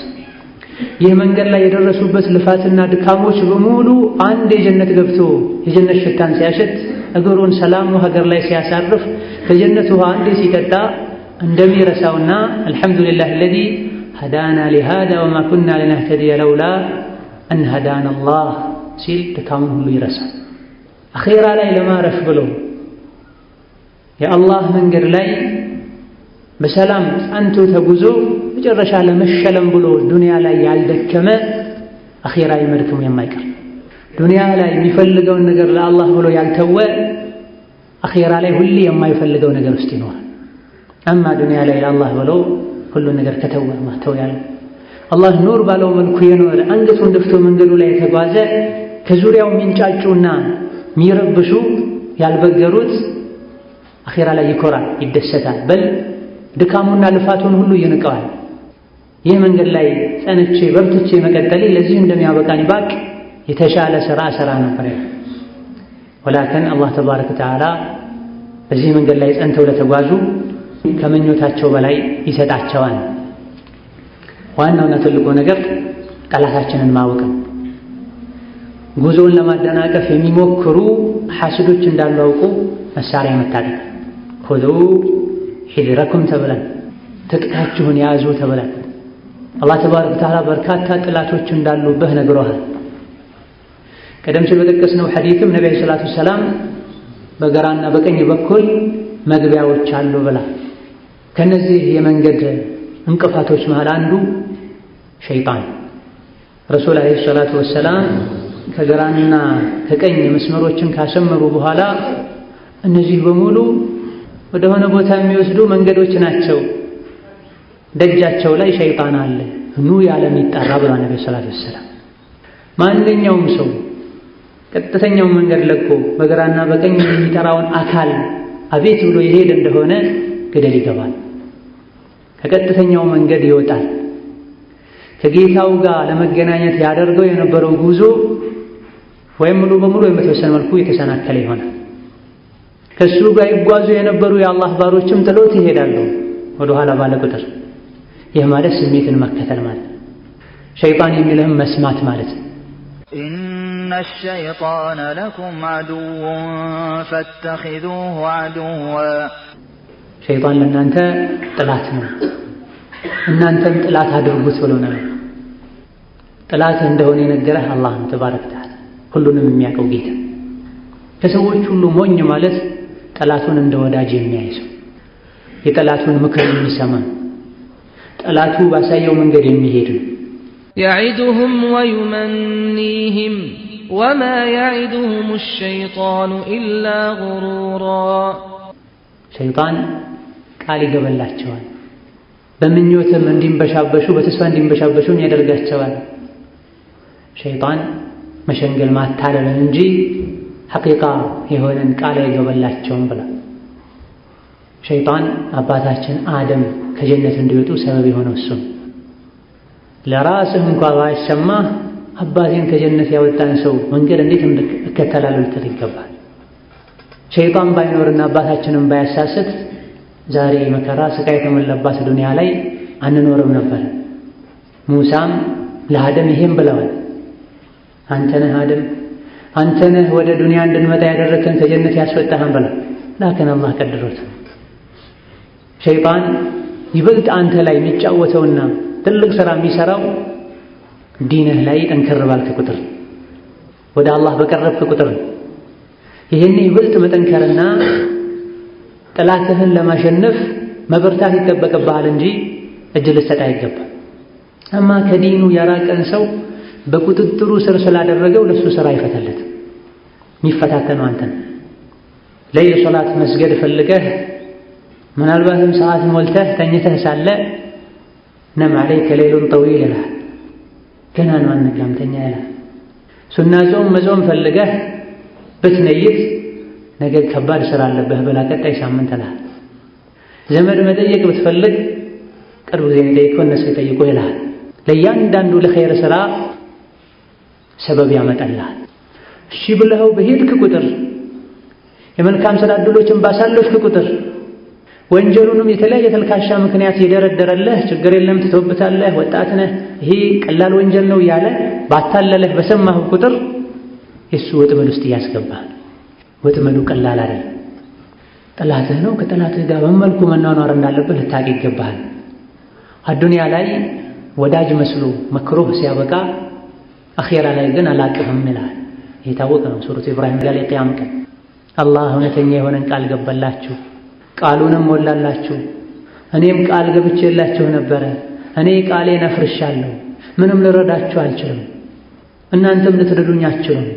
ይህ መንገድ ላይ የደረሱበት ልፋትና ድካሞች በሙሉ አንድ የጀነት ገብቶ የጀነት ሽታን ሲያሸት እግሩን ሰላሙ ሀገር ላይ ሲያሳርፍ ከጀነት ውሃ አንዴ ሲጠጣ እንደሚረሳውና አልሐምዱሊላህ አለዚ ሀዳና ሊሃዛ ወማ ኩና ልነህተዲየ ለውላ አን ሀዳና አላህ ሲል ድካሙን ሁሉ ይረሳል። አኼራ ላይ ለማረፍ ብሎ የአላህ መንገድ ላይ በሰላም ጸንቶ ተጉዞ መጨረሻ ለመሸለም ብሎ ዱንያ ላይ ያልደከመ አኼራ ይመድከሙ የማይቀር። ዱንያ ላይ የሚፈልገውን ነገር ለአላህ ብሎ ያልተወ አኼራ ላይ ሁሌ የማይፈልገው ነገር ውስጥ ይኖራል። አማ ዱንያ ላይ ለአላህ ብሎ ሁሉን ነገር ከተወ ማተው ያለ አላህ ኑር ባለው መልኩ የኖረ አንገቱን ደፍቶ መንገዱ ላይ የተጓዘ ከዙሪያው ሚንጫጩና ሚረብሹ ያልበገሩት አኼራ ላይ ይኮራል፣ ይደሰታል። በል ድካሙና ልፋቱን ሁሉ ይንቀዋል። ይህ መንገድ ላይ ጸንቼ በርትቼ መቀጠሌ ለዚህ እንደሚያበቃኝ ባቅ የተሻለ ስራ ነበር። ወላከን አላህ ተባረከ ወተዓላ በዚህ መንገድ ላይ ጸንተው ለተጓዙ ከምኞታቸው በላይ ይሰጣቸዋል። ዋናውና ትልቁ ነገር ጠላታችንን ማወቅ። ጉዞውን ለማደናቀፍ የሚሞክሩ ሐስዶች እንዳሉ አውቁ መሳሪያ መታጠቅ። ኹዙ ሒዝረኩም ተብለን ትጥቃችሁን ያዙ ተብለን አላህ ተባረከ ወተዓላ በርካታ ጥላቶች እንዳሉበት ነግሮሃል። ቀደም ሲል በጠቀስነው ሐዲስም ነብዩ ሰለላሁ ዐለይሂ ወሰለም በግራና በቀኝ በኩል መግቢያዎች አሉ ብላ ከነዚህ የመንገድ እንቅፋቶች መሃል አንዱ ሸይጣን። ረሱል ዐለይሂ ሰላቱ ወሰላም ከግራና ከቀኝ መስመሮችን ካሰመሩ በኋላ እነዚህ በሙሉ ወደ ሆነ ቦታ የሚወስዱ መንገዶች ናቸው፣ ደጃቸው ላይ ሸይጣን አለ፣ ኑ ያለም ይጣራ ብላ ነብዩ ሰለላሁ ዐለይሂ ወሰለም። ማንኛውም ሰው ቀጥተኛው መንገድ ለቆ በግራና በቀኝ የሚጠራውን አካል አቤት ብሎ ይሄድ እንደሆነ ገደል ይገባል። ከቀጥተኛው መንገድ ይወጣል። ከጌታው ጋር ለመገናኘት ያደርገው የነበረው ጉዞ ወይም ሙሉ በሙሉ በተወሰነ መልኩ የተሰናከለ ይሆናል። ከሱ ጋር ይጓዙ የነበሩ የአላህ ባሮችም ጥሎት ይሄዳሉ ወደ ኋላ ባለ ቁጥር። ይህ ማለት ስሜትን መከተል ማለት ሸይጣን የሚልህም መስማት ማለት ነው። إن الشيطان لكم عدو فاتخذوه عدوا ሸይጣን ለእናንተ ጥላት ነው፣ እናንተም ጥላት አድርጉት ብሎናል። ጥላት እንደሆነ የነገረህ አላህ ነው ተባረከ ወተዓላ፣ ሁሉንም የሚያውቀው ጌታ። ከሰዎች ሁሉ ሞኝ ማለት ጠላቱን እንደ ወዳጅ የሚያይ ሰው፣ የጠላቱን ምክር የሚሰማ፣ ጠላቱ ባሳየው መንገድ የሚሄድ ነው። يعدهم ويمنيهم وما يعدهم الشيطان إلا غرورا ሸይጣን ቃል ይገባላቸዋል፣ በምኞትም እንዲንበሻበሹ በተስፋ እንዲንበሻበሹ ያደርጋቸዋል። ሸይጣን መሸንገል ማታለልን እንጂ ሐቂቃ የሆነን ቃል አይገባላቸውም ብላ ሸይጣን አባታችን አደም ከጀነት እንዲወጡ ሰበብ የሆነው እሱ ለራስህ እንኳን ባይሰማ አባቴን ከጀነት ያወጣን ሰው መንገድ እንዴት እከተላለሁ ልትል ይገባል። ሸይጣን ባይኖርና አባታችንን ባያሳስት ዛሬ መከራ ስቃይ የተሞላባት ዱንያ ላይ አንኖርም ነበር። ሙሳም ለአደም ይሄን ብለዋል፣ አንተ ነህ አደም፣ አንተ ነህ ወደ ዱንያ እንድንመጣ ያደረከን ከጀነት ያስወጣህን ብለው ላከን አላህ ቀድሮት። ሸይጣን ይበልጥ አንተ ላይ የሚጫወተውና ትልቅ ሥራ የሚሠራው ዲንህ ላይ ጠንከር ባልክ ቁጥር፣ ወደ አላህ በቀረብክ ቁጥር ይህን ይበልጥ መጠንከርና ጠላትህን ለማሸነፍ መበርታት ይጠበቅብሃል እንጂ እጅ ልትሰጥ አይገባም። አማ ከዲኑ የራቀን ሰው በቁጥጥሩ ስር ስላደረገው ለሱ ሥራ አይፈታለትም። የሚፈታተነው አንተን ለይል ሶላት መስገድ ፈልገህ ምናልባትም ሰዓት ሞልተህ ተኝተህ ሳለ ነም ዓለይከ ሌይሉን ጠዊል ይልሃል፣ ገና ነው አንነጋም ተኛ ይልሃል። ሱና ጾም መጾም ፈልገህ ብትነይት ነገ ከባድ ሥራ አለብህ ብላ ቀጣይ ሳምንት ይልሃል። ዘመድ መጠየቅ ብትፈልግ ቅርብ ጊዜ ጠይቆ እነሱ ይጠይቁ ይልሃል። ለእያንዳንዱ ለኸይር ሥራ ሰበብ ያመጣልሃል። እሺ ብለኸው በሄድክ ቁጥር የመልካም ሥራ ዕድሎችን ባሳለፍክ ቁጥር ወንጀሉንም የተለያየ ተልካሻ ምክንያት የደረደረልህ ችግር የለም ትተውበታለህ፣ ወጣት ነህ፣ ይሄ ቀላል ወንጀል ነው እያለ ባታለለህ በሰማህ ቁጥር የሱ ወጥመድ ውስጥ እያስገባህ። ወጥመዱ ቀላል አይደለም። ጠላትህ ነው። ከጠላትህ ጋር በመልኩ መኗኗር እንዳለብህ ልታውቅ ይገባሃል። አዱንያ ላይ ወዳጅ መስሎ መክሮህ ሲያበቃ አኺራ ላይ ግን አላቅህም ይልሃል። የታወቀ ነው። ሱረቱ ኢብራሂም ላይ የቂያም ቀን አላህ እውነተኛ የሆነን ቃል ገባላችሁ፣ ቃሉንም ሞላላችሁ፣ እኔም ቃል ገብቼላችሁ ነበረ፣ እኔ ቃሌን አፍርሻለሁ፣ ምንም ልረዳችሁ አልችልም፣ እናንተም ልትረዱኝ አትችሉም፣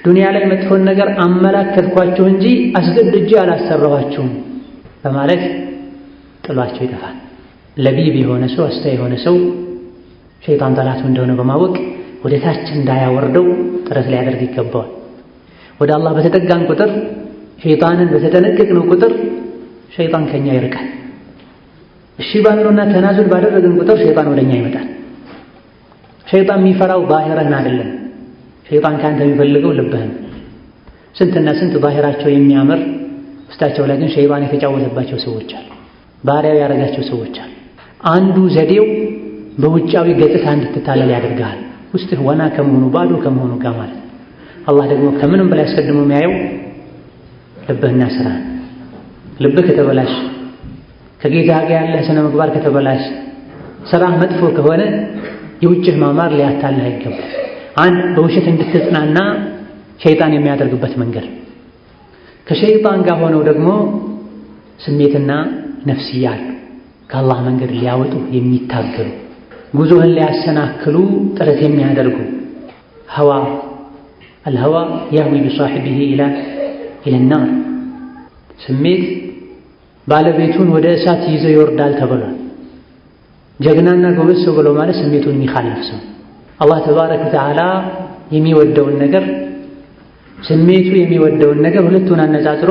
ዱንያ ላይ መጥፎን ነገር አመላከትኳችሁ እንጂ አስገድጄ አላሰራኋችሁም በማለት ጥሏቸው ይጠፋል። ለቢብ የሆነ ሰው አስተዋይ የሆነ ሰው ሸይጣን ጠላቱ እንደሆነ በማወቅ ወደ ታች እንዳያወርደው ጥረት ሊያደርግ ይገባዋል። ወደ አላህ በተጠጋን ቁጥር ሸይጣንን በተጠነቀቅነው ቁጥር ሸይጣን ከኛ ይርቃል። እሺ ባልነውና ተናዙል ባደረግን ቁጥር ሸይጣን ወደኛ ይመጣል። ሸይጣን የሚፈራው ዛሂርህን አይደለም። ሸይጣን ካንተ የሚፈልገው ልብህን። ስንትና ስንት ዛሂራቸው የሚያምር ውስጣቸው ላይ ግን ሸይጣን የተጫወተባቸው ሰዎች አሉ። ባሪያው ያደረጋቸው ሰዎች አሉ። አንዱ ዘዴው በውጫዊ ገጽታ እንድትታለል ያደርግሃል። ውስጥህ ወና ከመሆኑ ባዶ ከመሆኑ ጋር ማለት ነው። አላህ ደግሞ ከምንም በላይ አስቀድሞ የሚያየው ልብህና ስራህን። ልብህ ከተበላሽ፣ ከጌታ ጋር ያለህ ስነ ምግባር ከተበላሽ፣ ስራህ መጥፎ ከሆነ የውጭህ ማማር ሊያታልህ አይገባም። አንድ በውሸት እንድትጽናና ሸይጣን የሚያደርግበት መንገድ። ከሸይጣን ጋር ሆነው ደግሞ ስሜትና ነፍስያ አሉ፣ ከአላህ መንገድ ሊያወጡ የሚታገሉ ጉዞህን ሊያሰናክሉ ጥረት የሚያደርጉ ሀዋ አልሀዋ ያህዊ ቢሳሒቢሂ ኢለናር። ስሜት ባለቤቱን ወደ እሳት ይዞ ይወርዳል ተብሏል። ጀግናና ጎበዝ ሰው ብሎ ማለት ስሜቱን የሚኻለፍ ሰው። አላህ ተባረከ ወተዓላ የሚወደውን ነገር ስሜቱ የሚወደውን ነገር ሁለቱን አነጻጽሮ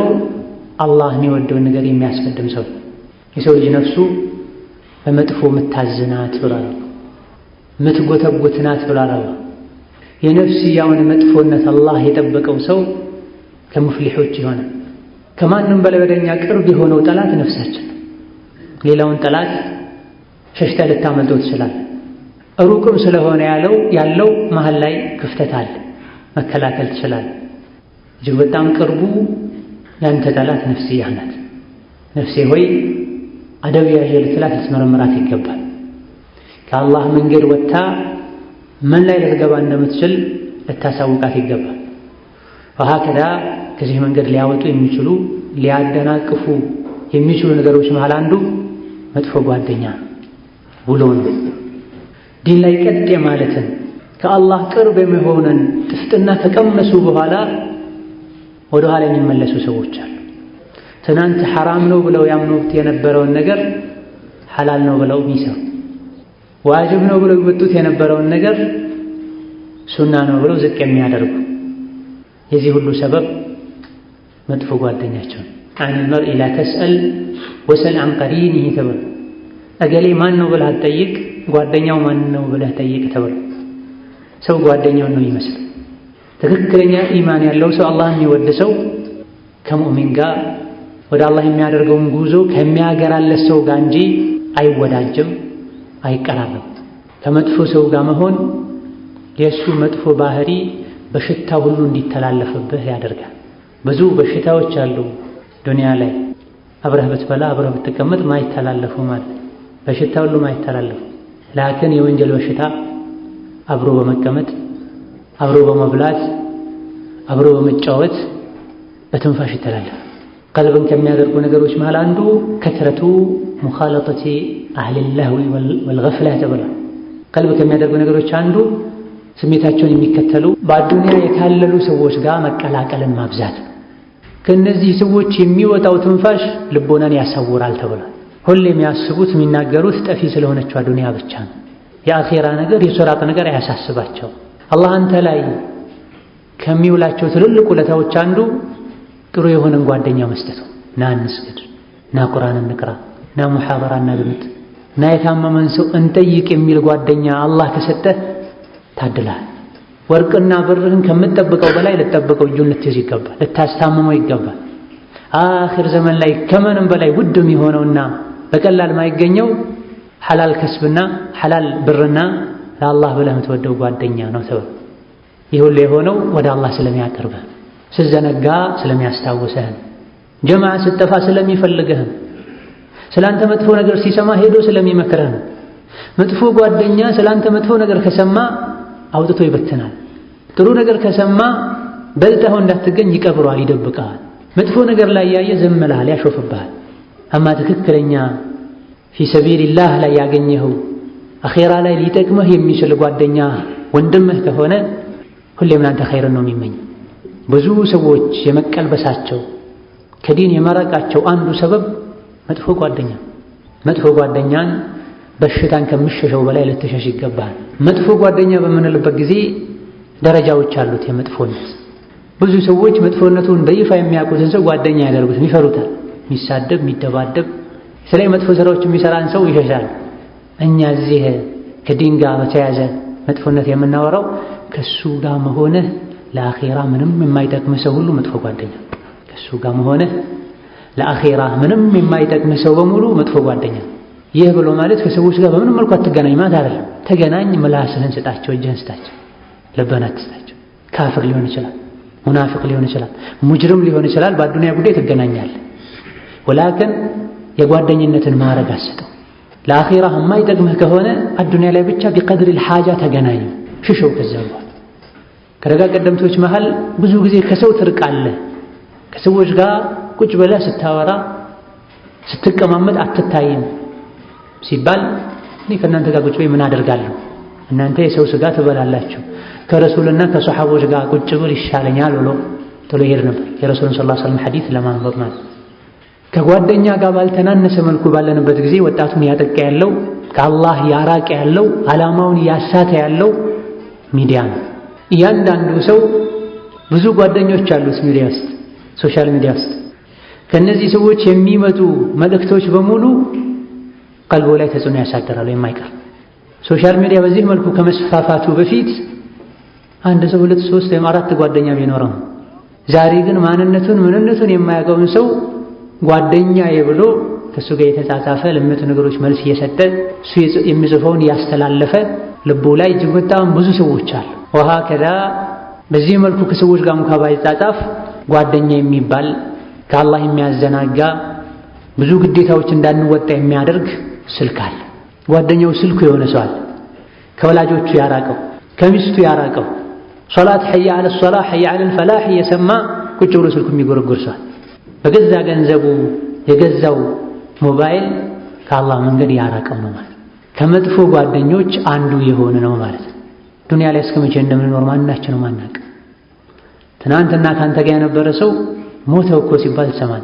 አላህ የሚወደውን ነገር የሚያስቀድም ሰው። የሰው ልጅ ነፍሱ በመጥፎ ምታዝናት ብሏል፣ ምትጎተጉትናት ብሏል። የነፍስያውን መጥፎነት አላህ የጠበቀው ሰው ከሙፍሊሖች ይሆናል። ከማንም በላይ ወደኛ ቅርብ የሆነው ጠላት ነፍሳችን። ሌላውን ጠላት ሸሽታ ልታመልጠው ትችላል። ሩቅም ስለሆነ ያለው መሀል ላይ ክፍተት አለ፣ መከላከል ትችላል። እጅግ በጣም ቅርቡ ያንተ ጠላት ነፍስያ ናት። ነፍሴ ሆይ አደብ ያዥ ልትላት ልትመረምራት ይገባል። ከአላህ መንገድ ወጥታ ምን ላይ ልትገባ እንደምትችል ልታሳውቃት ይገባል። ወሀከዛ ከዚህ መንገድ ሊያወጡ የሚችሉ ሊያደናቅፉ የሚችሉ ነገሮች መሃል አንዱ መጥፎ ጓደኛ ውሎ ነው። ዲን ላይ ቀጥ ማለትን ከአላህ ቅርብ የሚሆንን ጥፍጥና ከቀመሱ በኋላ ወደ ኋላ የሚመለሱ ሰዎች አሉ። ትናንት ሐራም ነው ብለው ያምኑት የነበረውን ነገር ሐላል ነው ብለው የሚሰሩ፣ ዋጅብ ነው ብለው ይወጡት የነበረውን ነገር ሱና ነው ብለው ዝቅ የሚያደርጉ። የዚህ ሁሉ ሰበብ መጥፎ ጓደኛቸው። አን المرء لا تسأل وسل عن قرينه ተብሎ እገሌ ማን ነው ብለህ አትጠይቅ፣ ጓደኛው ማን ነው ብለህ ጠይቅ ተብሎ። ሰው ጓደኛውን ነው ይመስል። ትክክለኛ ኢማን ያለው ሰው አላህ የሚወድ ሰው ከሙእሚን ጋር ወደ አላህ የሚያደርገውን ጉዞ ከሚያገራለት ሰው ጋር እንጂ አይወዳጅም፣ አይቀራረብም። ከመጥፎ ሰው ጋር መሆን የእሱ መጥፎ ባህሪ በሽታ ሁሉ እንዲተላለፍብህ ያደርጋል። ብዙ በሽታዎች አሉ ዱንያ ላይ አብረህ ብትበላ አብረህ ብትቀመጥ ማይተላለፉ ማለት በሽታ ሁሉ ማይተላለፉ። ላኪን የወንጀል በሽታ አብሮ በመቀመጥ አብሮ በመብላት አብሮ በመጫወት በትንፋሽ ይተላለፋል። ቀልብን ከሚያደርጉ ነገሮች መሃል አንዱ ከትረቱ ሙኻለጠቲ አህሊል ለህዊ ወልገፍላ ተብሏል። ቀልብ ከሚያደርጉ ነገሮች አንዱ ስሜታቸውን የሚከተሉ በአዱንያ የታለሉ ሰዎች ጋር መቀላቀልን ማብዛት። ከነዚህ ሰዎች የሚወጣው ትንፋሽ ልቦናን ያሳውራል ተብሏል። ሁሌ የሚያስቡት የሚናገሩት ጠፊ ስለሆነችው አዱንያ ብቻ ነው። የአኼራ ነገር የሶራጥ ነገር አያሳስባቸው። አላህ አንተ ላይ ከሚውላቸው ትልልቅ ውለታዎች አንዱ ጥሩ የሆነን ጓደኛ መስጠት። ና እንስገድ፣ ና ቁርአን እንቅራ፣ ና ሙሐበራ እናድምጥ፣ ና የታመመን ሰው እንጠይቅ የሚል ጓደኛ አላህ ከሰጠህ ታድላል። ወርቅና ብርህን ከምትጠብቀው በላይ ልትጠብቀው እጁን ልትይዝ ይገባል፣ ልታስታምመው ይገባል። አኺር ዘመን ላይ ከምንም በላይ ውድ የሚሆነውና በቀላል ማይገኘው ሐላል ከስብና ሐላል ብርና ለአላህ ብለህ የምትወደው ጓደኛ ነው ተብሎ። ይህ ሁሉ የሆነው ወደ አላህ ስለሚያቀርብህ፣ ስትዘነጋ ስለሚያስታውስህ፣ ጀማዓ ስትጠፋ ስለሚፈልግህ፣ ስላንተ መጥፎ ነገር ሲሰማ ሄዶ ስለሚመክርህ። መጥፎ ጓደኛ ስላንተ መጥፎ ነገር ከሰማ አውጥቶ ይበትናል። ጥሩ ነገር ከሰማ በልጠኸው እንዳትገኝ ይቀብረዋል፣ ይደብቀዋል። መጥፎ ነገር ላይ ያየ ዝም ይልሃል፣ ያሾፍብሃል። አማ ትክክለኛ ፊሰቢልላህ ላይ ያገኘኸው አኼራ ላይ ሊጠቅምህ የሚችል ጓደኛ ወንድምህ ከሆነ ሁሌም ላንተ ኸይርን ነው የሚመኝ። ብዙ ሰዎች የመቀልበሳቸው ከዲን የመራቃቸው አንዱ ሰበብ መጥፎ ጓደኛ። መጥፎ ጓደኛን በሽታን ከምሸሸው በላይ ልትሸሽ ይገባል። መጥፎ ጓደኛ በምንልበት ጊዜ ደረጃዎች አሉት የመጥፎነት። ብዙ ሰዎች መጥፎነቱን በይፋ የሚያውቁትን ሰው ጓደኛ ያደርጉት፣ ይፈሩታል። የሚሳደብ የሚደባደብ ስለዚህ መጥፎ ስራዎች የሚሰራን ሰው ይሸሻል። እኛ እዚህ ከዲን ጋር በተያያዘ መጥፎነት የምናወራው ከሱ ጋር መሆንህ ለአኼራ ምንም የማይጠቅምህ ሰው ሁሉ መጥፎ ጓደኛ። ከሱ ጋር መሆንህ ለአኼራ ምንም የማይጠቅምህ ሰው በሙሉ መጥፎ ጓደኛ። ይህ ብሎ ማለት ከሰዎች ጋር በምንም መልኩ አትገናኝ ማለት አይደለም። ተገናኝ፣ ምላስህን ስጣቸው፣ እጅህን ስጣቸው፣ ልብህን አትስጣቸው። ካፍር ሊሆን ይችላል፣ ሙናፊቅ ሊሆን ይችላል፣ ሙጅሪም ሊሆን ይችላል። በአዱንያ ጉዳይ ትገናኛለህ። ወላኪን የጓደኝነትን ማዕረግ አሰጠው። ለአኼራ የማይጠቅምህ ከሆነ አዱንያ ላይ ብቻ ቢቀድሪል ሓጃ ተገናኙ፣ ሽሸው። ከዛ በኋላ ከደጋ ቀደምቶች መሃል ብዙ ጊዜ ከሰው ትርቃለህ። ከሰዎች ጋር ቁጭ ብለህ ስታወራ ስትቀማመጥ አትታይም ሲባል እኔ ከእናንተ ጋር ቁጭ ብዬ ምን አደርጋለሁ? እናንተ የሰው ስጋ ትበላላችሁ፣ ከረሱልና ከሰሓቦች ጋር ቁጭ ብል ይሻለኛል ብሎ ቶሎ ይሄድ ነበር። የረሱልን ሰለላሁ ዐለይሂ ወሰለም ሐዲስ ለማንበብ ማለት። ከጓደኛ ጋር ባልተናነሰ መልኩ ባለንበት ጊዜ ወጣቱን ያጠቃ ያለው ከአላህ ያራቀ ያለው ዓላማውን ያሳተ ያለው ሚዲያ ነው። እያንዳንዱ ሰው ብዙ ጓደኞች አሉት ሚዲያ ውስጥ ሶሻል ሚዲያ ውስጥ ከነዚህ ሰዎች የሚመጡ መልእክቶች በሙሉ ቀልቦ ላይ ተጽዕኖ ያሳድራሉ የማይቀር። ሶሻል ሚዲያ በዚህ መልኩ ከመስፋፋቱ በፊት አንድ ሰው 2 3 ወይም 4 ጓደኛ ቢኖረው፣ ዛሬ ግን ምንነቱን የማያውቀውን ሰው ጓደኛዬ ብሎ ከሱ ጋር የተጻጻፈ ለሚመጡ ነገሮች መልስ እየሰጠ እሱ የሚጽፈውን ያስተላለፈ ልቡ ላይ እጅግ በጣም ብዙ ሰዎች አሉ። ወሃከዛ በዚህ መልኩ ከሰዎች ጋር እንኳን ባይጻጻፍ ጓደኛ የሚባል ከአላህ የሚያዘናጋ ብዙ ግዴታዎች እንዳንወጣ የሚያደርግ ስልክ አለ። ጓደኛው ስልኩ የሆነ ሰው አለ፣ ከወላጆቹ ያራቀው፣ ከሚስቱ ያራቀው፣ ሶላት ሐያ አለ ሶላህ ሐያ አለ ፈላህ እየሰማ ቁጭ ብሎ ስልኩ የሚጎረጎር ሰው በገዛ ገንዘቡ የገዛው ሞባይል ከአላህ መንገድ ያራቀው ነው ማለት። ከመጥፎ ጓደኞች አንዱ የሆነ ነው ማለት። ዱንያ ላይ እስከ መቼ እንደምንኖር ማናችንም አናውቅ። ትናንትና ካንተ ጋር የነበረ ሰው ሞተው እኮ ሲባል ትሰማል።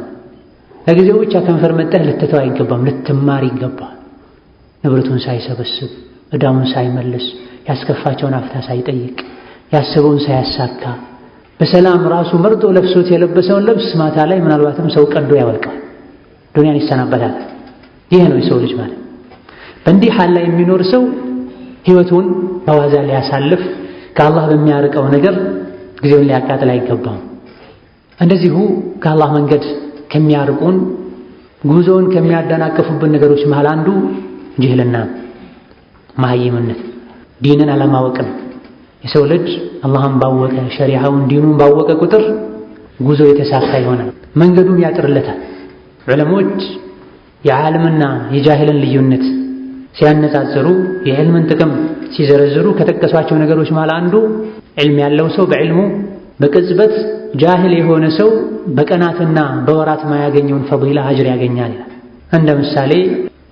ለጊዜው ብቻ ከንፈር መጠህ ልትተው አይገባም፣ ልትማር ይገባል። ንብረቱን ሳይሰበስብ ዕዳውን ሳይመልስ ያስከፋቸውን አፍታ ሳይጠይቅ ያሰበውን ሳያሳካ በሰላም ራሱ መርጦ ለብሶት የለበሰውን ልብስ ማታ ላይ ምናልባትም ሰው ቀዶ ያወልቀዋል፣ ዱንያን ይሰናበታል። ይሄ ነው የሰው ልጅ ማለት። በእንዲህ ሐል ላይ የሚኖር ሰው ህይወቱን በዋዛ ሊያሳልፍ ከአላህ በሚያርቀው ነገር ጊዜውን ሊያቃጥል አይገባም። እንደዚሁ ከአላህ መንገድ ከሚያርቁን ጉዞውን ከሚያደናቅፉብን ነገሮች መሃል አንዱ ጅህልና፣ መሃይምነት፣ ዲንን አለማወቅን። የሰው ልጅ አላህን ባወቀ ሸሪዓውን ዲኑን ባወቀ ቁጥር ጉዞ የተሳካ ይሆናል፣ መንገዱም ያጥርለታል። ዑለሞች የዓለምና የጃሂልን ልዩነት ሲያነጻጽሩ የዕልምን ጥቅም ሲዘረዝሩ ከጠቀሷቸው ነገሮች መሃል አንዱ ዕልም ያለው ሰው በዕልሙ በቅጽበት ጃሂል የሆነ ሰው በቀናትና በወራት ማያገኘውን ፈዲላ አጅር ያገኛል ይላል። እንደ ምሳሌ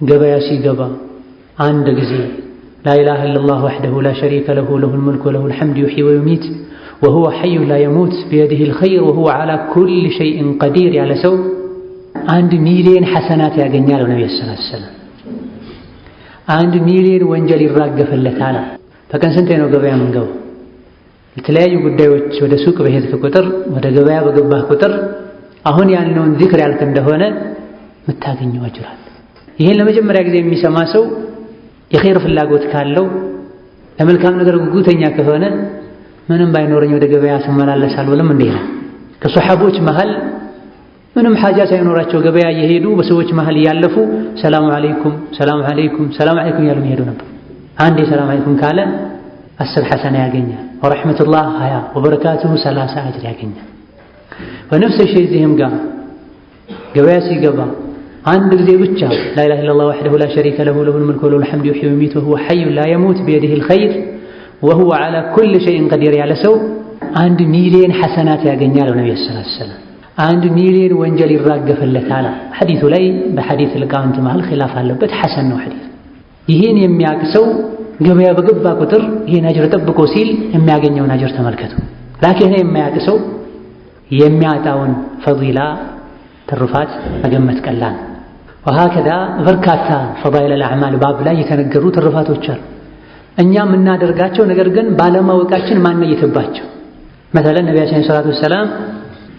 ገበያ ሲገባ አንድ ጊዜ ላኢላሃ ኢለላህ ወሕደሁ ላ ሸሪከ ለሁ ለሁል ሙልኩ ወለሁል ሐምዱ ዩሕዪ ወዩሚት ወሁወ ሐዩን ላ የሙት ቢየዲሂል ኸይር ወሁወ ዐላ ኩሊ ሸይኢን ቀዲር ያለ ሰው 1 ሚሊዮን ሐሰናት ያገኛል። ነብዩ ሰለላሁ ዐለይሂ ወሰለም 1 ሚሊዮን ወንጀል ይራገፍለታል። በቀን ስንቴ ነው ገበያ የምንገባው? የተለያዩ ጉዳዮች ወደ ሱቅ በሄድክ ቁጥር ወደ ገበያ በገባህ ቁጥር አሁን ያልነውን ዚክር ያልክ እንደሆነ የምታገኘው አጅር አለ። ይሄን ለመጀመሪያ ጊዜ የሚሰማ ሰው የኸይር ፍላጎት ካለው ለመልካም ነገር ጉጉተኛ ከሆነ ምንም ባይኖረኝ ወደ ገበያ ስመላለሳለሁ ለምን እንዴ ነው። ከሷሐቦች መሃል ምንም ሐጃ ሳይኖራቸው ገበያ እየሄዱ በሰዎች መሃል እያለፉ ሰላም አለይኩም ሰላም አለይኩም ሰላም አለይኩም ያሉ ይሄዱ ነበር። አንዴ ሰላም አለይኩም ካለ 10 ሐሰና ያገኛል። ወረሕመቱላህ 20 ወበረካቱሁ 30 አጅር ያገኛል። በነፍስ ሸይ ዚህም ጋር ገበያ ሲገባ አንድ ጊዜ ብቻ ላኢላሃ ኢለላህ ወሕደሁ ላ ሸሪከ ለሁ ለሁል ሙልኩ ወለሁል ሐምዱ ዩሕዪ ወዩሚት ወሁወ ሐዩን ላ የሙት ቢየዲሂል ኸይር ወሁወ ዐላ ኩሊ ሸይኢን ቀዲር ያለ ሰው 1 ሚሊዮን ሐሰናት ያገኛል። ነብዩ ሰለላሁ ዐለይሂ ወሰለም 1 ሚሊዮን ወንጀል ይራገፍለታል። ሐዲሱ ላይ በሐዲስ ልቃውንት መሃል ኺላፍ አለበት፣ ሐሰን ነው ሐዲስ። ይህን የሚያውቅ ሰው ገበያ በገባ ቁጥር ይህን አጅር ጠብቆ ሲል የሚያገኘውን አጅር ተመልከቱ። ላኪን የማያውቅ ሰው የሚያጣውን ፈዲላ ትሩፋት መገመት ቀላል። ወሃከዛ በርካታ ፈዳኢል አልአዕማል ባብ ላይ የተነገሩ ትሩፋቶች አሉ እኛ የምናደርጋቸው ነገር ግን ባለማወቃችን ማንነይትባቸው። መሰለን ነቢያችን ሰለላሁ ዐለይሂ ወሰለም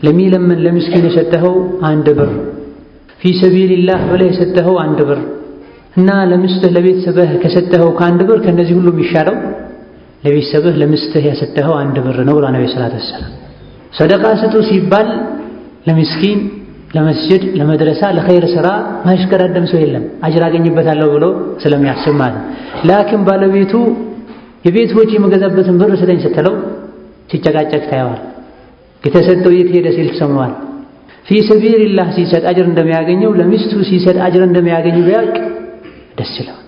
ለሚለምን ለምስኪን የሰጠኸው 1 ብር ፊ ሰቢልላህ ብለህ የሰጠኸው 1 ብር እና ለምስትህ ለቤተሰብህ ከሰጠኸው ከ1 ብር ከነዚህ ሁሉ የሚሻለው ለቤተሰብህ ለምስትህ የሰጠኸው 1 ብር ነው ብላ ነብዩ ሰለላሁ ዐለይሂ ወሰለም። ሰደቃ ስጡ ሲባል ለምስኪን ለመስጂድ ለመድረሳ ለኸይር ስራ ማይሽቀዳደም ሰው የለም አጅር አገኝበታለሁ ብሎ ስለሚያስብ ማለት። ላኪን ባለቤቱ የቤት ወጪ የመገዛበትን ብር ስጠኝ ስትለው ሲጨቃጨቅ ታየዋል። የተሰጠው የት ሄደ ሲል ትሰማዋል። ፊ ሰቢልላህ ሲሰጥ አጅር እንደሚያገኘው ለሚስቱ ሲሰጥ አጅር እንደሚያገኘው ቢያውቅ ደስ ይለዋል።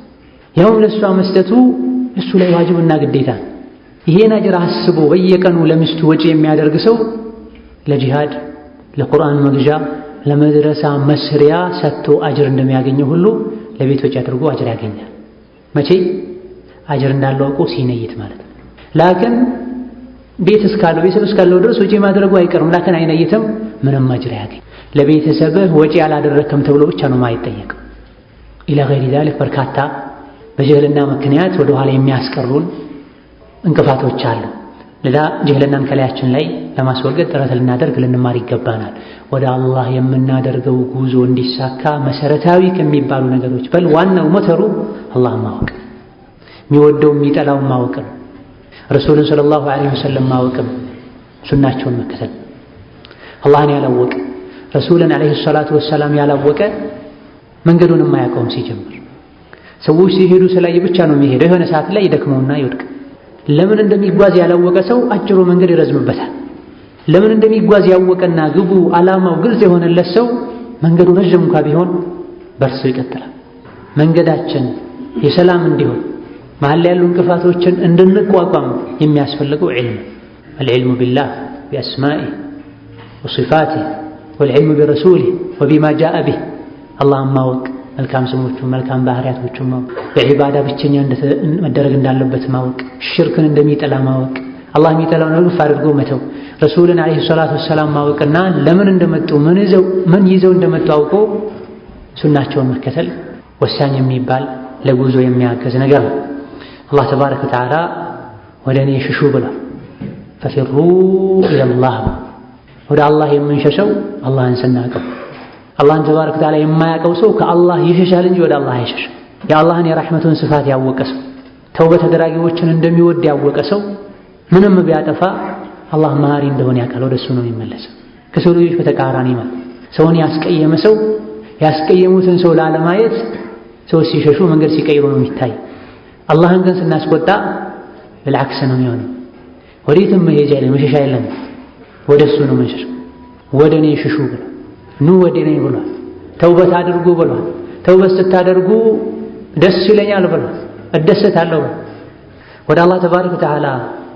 ያውም ለሷ መስጠቱ እሱ ላይ ዋጅብና ግዴታ። ይሄን አጅር አስቦ በየቀኑ ለሚስቱ ወጪ የሚያደርግ ሰው ለጂሃድ ለቁርአን መግዣ ለመድረሳ መስሪያ ሰጥቶ አጅር እንደሚያገኘው ሁሉ ለቤት ወጪ አድርጎ አጅር ያገኛል። መቼ አጅር እንዳለው አውቆ ሲነይት ማለት ነው። ላኪን ቤት እስካለው ቤተሰብ እስካለው ድረስ ወጪ ማድረጉ አይቀርም። ላኪን አይነይትም፣ ምንም አጅር ያገኝ። ለቤተሰብህ ወጪ ያላደረክም ተብሎ ብቻ ነው ማይጠየቅ። ኢላ ገይሪ ዛሊክ በርካታ በጀህልና ምክንያት ወደ ኋላ የሚያስቀሩን እንቅፋቶች አሉ። ለዛ ጅህልናን ከላያችን ላይ ለማስወገድ ጥረት ልናደርግ ልንማር ይገባናል። ወደ አላህ የምናደርገው ጉዞ እንዲሳካ መሰረታዊ ከሚባሉ ነገሮች በል ዋናው ሞተሩ አላህን ማወቅ፣ የሚወደው የሚጠላው ማወቅ፣ ረሱልን ሰለላሁ ዐለይሂ ወሰለም ማወቅ፣ ሱናቸውን መከተል። አላህን ያላወቀ ረሱልን ዐለይሂ ሰላቱ ወሰላም ያላወቀ መንገዱን የማያውቀውም ሲጀምር ሰዎች ሲሄዱ ስላየ ብቻ ነው የሚሄደው። የሆነ ሰዓት ላይ ይደክመውና ይወድቅ። ለምን እንደሚጓዝ ያላወቀ ሰው አጭሩ መንገድ ይረዝምበታል። ለምን እንደሚጓዝ ያወቀና ግቡ ዓላማው ግልጽ የሆነለት ሰው መንገዱ ረጅም እንኳ ቢሆን በርሱ ይቀጥላል። መንገዳችን የሰላም እንዲሆን መሀል ላይ ያሉ እንቅፋቶችን እንድንቋቋም የሚያስፈልገው ዒልም፣ አልዕልሙ ቢላህ ቢአስማኢህ ወሲፋቲህ ወልዕልሙ ቢረሱሊህ ወቢማ ጃአ ቢህ። አላህን ማወቅ፣ መልካም ስሞቹን መልካም ባህሪያቶቹን ማወቅ፣ በዒባዳ ብቸኛ መደረግ እንዳለበት ማወቅ፣ ሽርክን እንደሚጠላ ማወቅ፣ አላህ የሚጠላውን እልፍ አድርጎ መተው፣ ረሱልን ዐለይሂ ሰላቱ ወሰላም ማወቅና ለምን እንደመጡ ምን ይዘው እንደመጡ አውቆ ሱናቸውን መከተል ወሳኝ የሚባል ለጉዞ የሚያገዝ ነገር ነው። አላህ ተባረከ ወተዓላ ወደ እኔ ሽሹ ብሏል። ፈፊሩ ኢለላህ፣ ወደ አላህ የምንሸሸው አላህን ስናቀው። አላህን ተባረከ ወተዓላ የማያውቀው ሰው ከአላህ ይሸሻል እንጂ ወደ አላህ አይሸሽም። የአላህን የረሕመቱን ስፋት ያወቀ ሰው፣ ተውበት አድራጊዎችን እንደሚወድ ያወቀ ሰው ምንም ቢያጠፋ አላህ መሃሪ እንደሆነ ያውቃል። ወደ እሱ ነው የሚመለሰው። ከሰው ልጆች በተቃራኒ ማለት ሰውን ያስቀየመ ሰው ያስቀየሙትን ሰው ላለማየት ሰዎች ሲሸሹ መንገድ ሲቀይሩ ነው የሚታይ። አላህን ግን ስናስቆጣ بالعكس ነው የሚሆነው። ወዴትም መሄጃ የለም፣ መሸሻ የለም። ወደ እሱ ነው የምንሸሸው። ወደ እኔ ሽሹ ብሏል። ኑ ወደ እኔ ብሏል። ተውበት አድርጉ ብሏል። ተውበት ስታደርጉ ደስ ይለኛል ብሏል። እደሰታለሁ ብሏል። ወደ አላህ ተባረከ ወተዓላ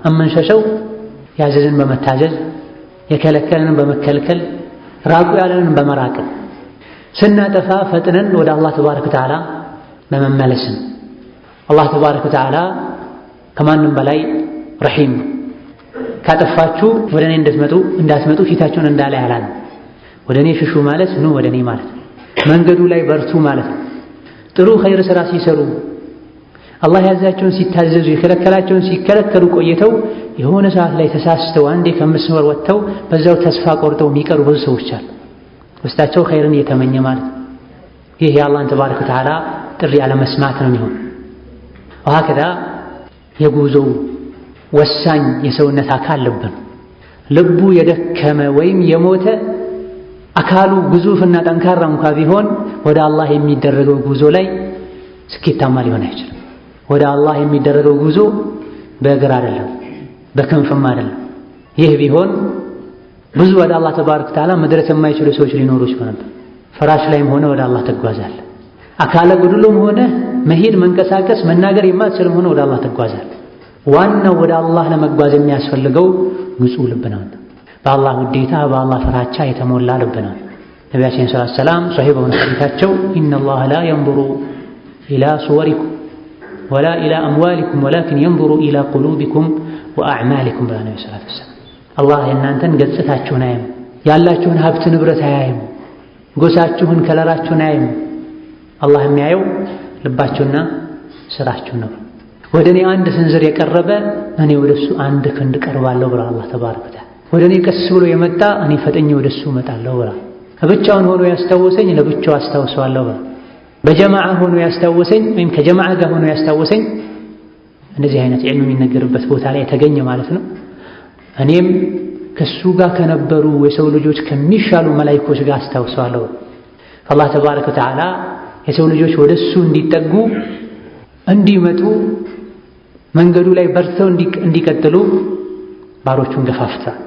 እምንሸሸው ያዘዝን በመታዘዝ የከለከለንን በመከልከል ራቁ ያለንን በመራቅ ስናጠፋ ፈጥነን ወደ አላህ ተባረከ ወተዓላ በመመለስ ነው። አላህ ተባረከ ወተዓላ ከማንም በላይ ረሒም ነው። ካጠፋችሁ ወደ እኔ እንዳትመጡ ፊታችሁን እንዳላይ ያላል። ወደ እኔ ሽሹ ማለት ኑ ወደ እኔ ማለት ነው። መንገዱ ላይ በርቱ ማለት ነው። ጥሩ ኸይር ሥራ ሲሰሩ አላህ ያዛቸውን ሲታዘዙ የከለከላቸውን ሲከለከሉ ቆይተው የሆነ ሰዓት ላይ ተሳስተው አንዴ ከመስመር ወጥተው በዛው ተስፋ ቆርጠው የሚቀሩ ብዙ ሰዎች አሉ። ውስጣቸው ኸይርን እየተመኘ ማለት ነው። ይህ የአላህን ተባረከ ወተዓላ ጥሪ አለመስማት ነው የሚሆን። ወሀከዛ የጉዞው ወሳኝ የሰውነት አካል ልብ ነው። ልቡ የደከመ ወይም የሞተ አካሉ ግዙፍና ጠንካራ እንኳ ቢሆን ወደ አላህ የሚደረገው ጉዞ ላይ ስኬታማ ሊሆን አይችልም። ወደ አላህ የሚደረገው ጉዞ በእግር አይደለም፣ በክንፍም አይደለም። ይህ ቢሆን ብዙ ወደ አላህ ተባረከ ወተዓላ መድረስ የማይችሉ ሰዎች ሊኖሩ ይችላሉ። ፍራሽ ላይም ሆነ ወደ አላህ ትጓዛለህ። አካለ ጎድሎም ሆነ መሄድ፣ መንቀሳቀስ፣ መናገር የማትችልም ሆነ ወደ አላህ ትጓዛለህ። ዋናው ወደ አላህ ለመጓዝ የሚያስፈልገው ንጹህ ልብ ነው። በአላህ ውዴታ በአላህ ፍራቻ የተሞላ ልብ ነው። ነቢያችን ሰለላሁ ዐለይሂ ወሰለም ሶሒህ በሆነ ሐዲታቸው ኢነላህ ላ የንዙሩ ኢላ ሱወሪኩም ወላ ኢላ አምዋሊኩም ወላኪን የንዙሩ ኢላ ቁሉቢኩም ወአዕማሊኩም ብላ ነቢ ሰለላሁ ዐለይሂ ወሰለም። አላህ የእናንተን ገጽታችሁን አያይም፣ ያላችሁን ሀብት ንብረት አያይም፣ ጎሳችሁን ከለራችሁን አያይም። አላህ የሚያየው ልባችሁና ስራችሁ ነው። ወደ እኔ አንድ ስንዝር የቀረበ እኔ ወደ እሱ አንድ ክንድ ቀርባለሁ ብሏል አላህ ተባረከ ወተዓላ። ወደ እኔ ቀስ ብሎ የመጣ እኔ ፈጥኜ ወደ እሱ እመጣለሁ ብሏል። ብቻውን ሆኖ ያስታወሰኝ ለብቻው አስታውሰዋለሁ ብሏል። በጀማዓ ሆኖ ያስታወሰኝ ወይም ከጀማዓ ጋር ሆኖ ያስታወሰኝ እንደዚህ አይነት ዒልም የሚነገርበት ቦታ ላይ የተገኘ ማለት ነው። እኔም ከሱ ጋር ከነበሩ የሰው ልጆች ከሚሻሉ መላኢኮች ጋር አስታውሰዋለሁ። አላህ ተባረከ ወተዓላ የሰው ልጆች ወደ እሱ እንዲጠጉ እንዲመጡ መንገዱ ላይ በርተው እንዲቀጥሉ ባሮቹን ገፋፍቷል።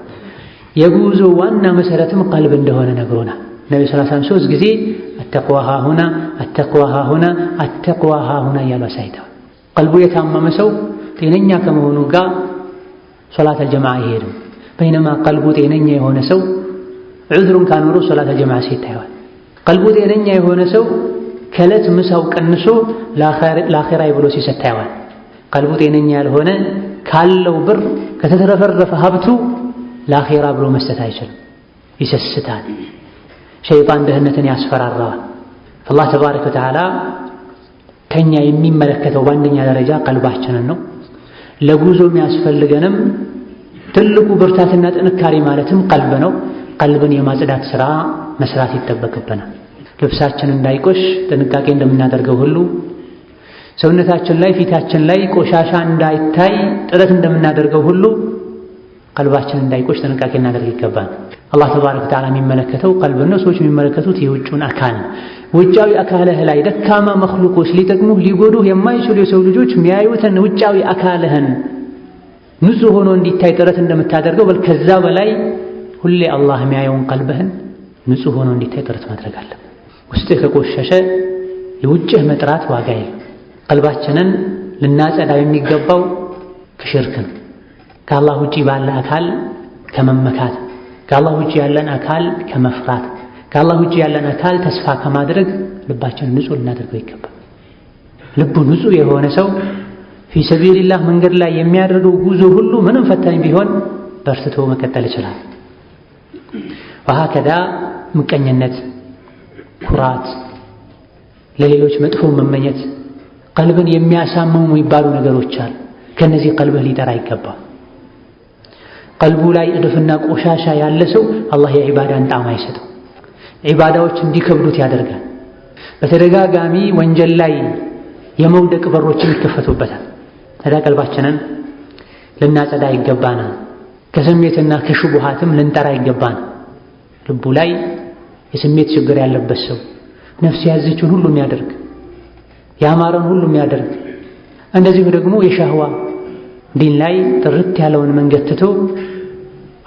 የጉዞ ዋና መሰረትም ቀልብ እንደሆነ ነግሮናል። ነብዩ ሰለላሁ ዐለይሂ ወሰለም 3 ጊዜ አተቅዋ ሃሁና አተቅዋ ሃሁና አተቅዋ ሃሁና እያሉ አሳይተዋል። ቀልቡ የታመመ ሰው ጤነኛ ከመሆኑ ጋር ሶላተል ጀማዓ አይሄድም። በይነማ ቀልቡ ጤነኛ የሆነ ሰው ዑዝሩን ካኖሮ ሶላተል ጀማዓ ሲታየዋል። ቀልቡ ጤነኛ የሆነ ሰው ከዕለት ምሳው ቀንሶ ለአኺራ ብሎ ሲሰታየዋል። ቀልቡ ጤነኛ ያልሆነ ካለው ብር ከተተረፈረፈ ሀብቱ ለአኺራ ብሎ መስጠት አይችልም፣ ይሰስታል። ሸይጣን ድህነትን ያስፈራራዋል። አላህ ተባረከ ወተዓላ ከኛ የሚመለከተው በአንደኛ ደረጃ ቀልባችንን ነው። ለጉዞ የሚያስፈልገንም ትልቁ ብርታትና ጥንካሬ ማለትም ቀልብ ነው። ቀልብን የማጽዳት ሥራ መስራት ይጠበቅብናል። ልብሳችን እንዳይቆሽ ጥንቃቄ እንደምናደርገው ሁሉ ሰውነታችን ላይ ፊታችን ላይ ቆሻሻ እንዳይታይ ጥረት እንደምናደርገው ሁሉ ቀልባችን እንዳይቆሽ ጥንቃቄ እናደርግ ይገባል። አላህ ተባረከ ወተዓላ የሚመለከተው ቀልብን ነው። ሰዎች የሚመለከቱት የውጭውን አካል ነው። ውጫዊ አካልህ ላይ ደካማ መኽሉቆች ሊጠቅሙህ ሊጎዱህ የማይችሉ የሰው ልጆች የሚያዩትን ውጫዊ አካልህን ንጹህ ሆኖ እንዲታይ ጥረት እንደምታደርገው በል ከዛ በላይ ሁሌ አላህ የሚያየውን ቀልብህን ንጹህ ሆኖ እንዲታይ ጥረት ማድረግ አለብህ። ውስጥህ ከቆሸሸ የውጭህ መጥራት ዋጋ የለም። ቀልባችንን ልናጸዳ የሚገባው ከሽርክ ነው። ከአላህ ውጪ ባለ አካል ከመመካት፣ ከአላህ ውጪ ያለን አካል ከመፍራት፣ ከአላህ ውጪ ያለን አካል ተስፋ ከማድረግ ልባችንን ንጹህ ልናደርገው ይገባል። ልቡ ንጹህ የሆነ ሰው ፊ ሰቢልላህ መንገድ ላይ የሚያደርገው ጉዞ ሁሉ ምንም ፈታኝ ቢሆን በርትቶ መቀጠል ይችላል። ወሀከዛ ምቀኝነት፣ ኩራት፣ ለሌሎች መጥፎ መመኘት ቀልብን የሚያሳምሙ የሚባሉ ነገሮች አሉ። ከነዚህ ቀልብህ ሊጠራ ይገባል። ቀልቡ ላይ እድፍና ቆሻሻ ያለ ሰው አላህ የዒባዳን ጣዕም አይሰጠው። ዒባዳዎች እንዲከብዱት ያደርጋል። በተደጋጋሚ ወንጀል ላይ የመውደቅ በሮችን ይከፈቱበታል። ታዲያ ቀልባችንን ልናጸዳ ይገባናል። ከስሜትና ከሽቡሃትም ልንጠራ ይገባናል። ልቡ ላይ የስሜት ችግር ያለበት ሰው ነፍስ ያዘችውን ሁሉ የሚያደርግ ያማረን ሁሉ የሚያደርግ እንደዚሁ ደግሞ የሻህዋ ዲን ላይ ጥርት ያለውን መንገድ ትቶ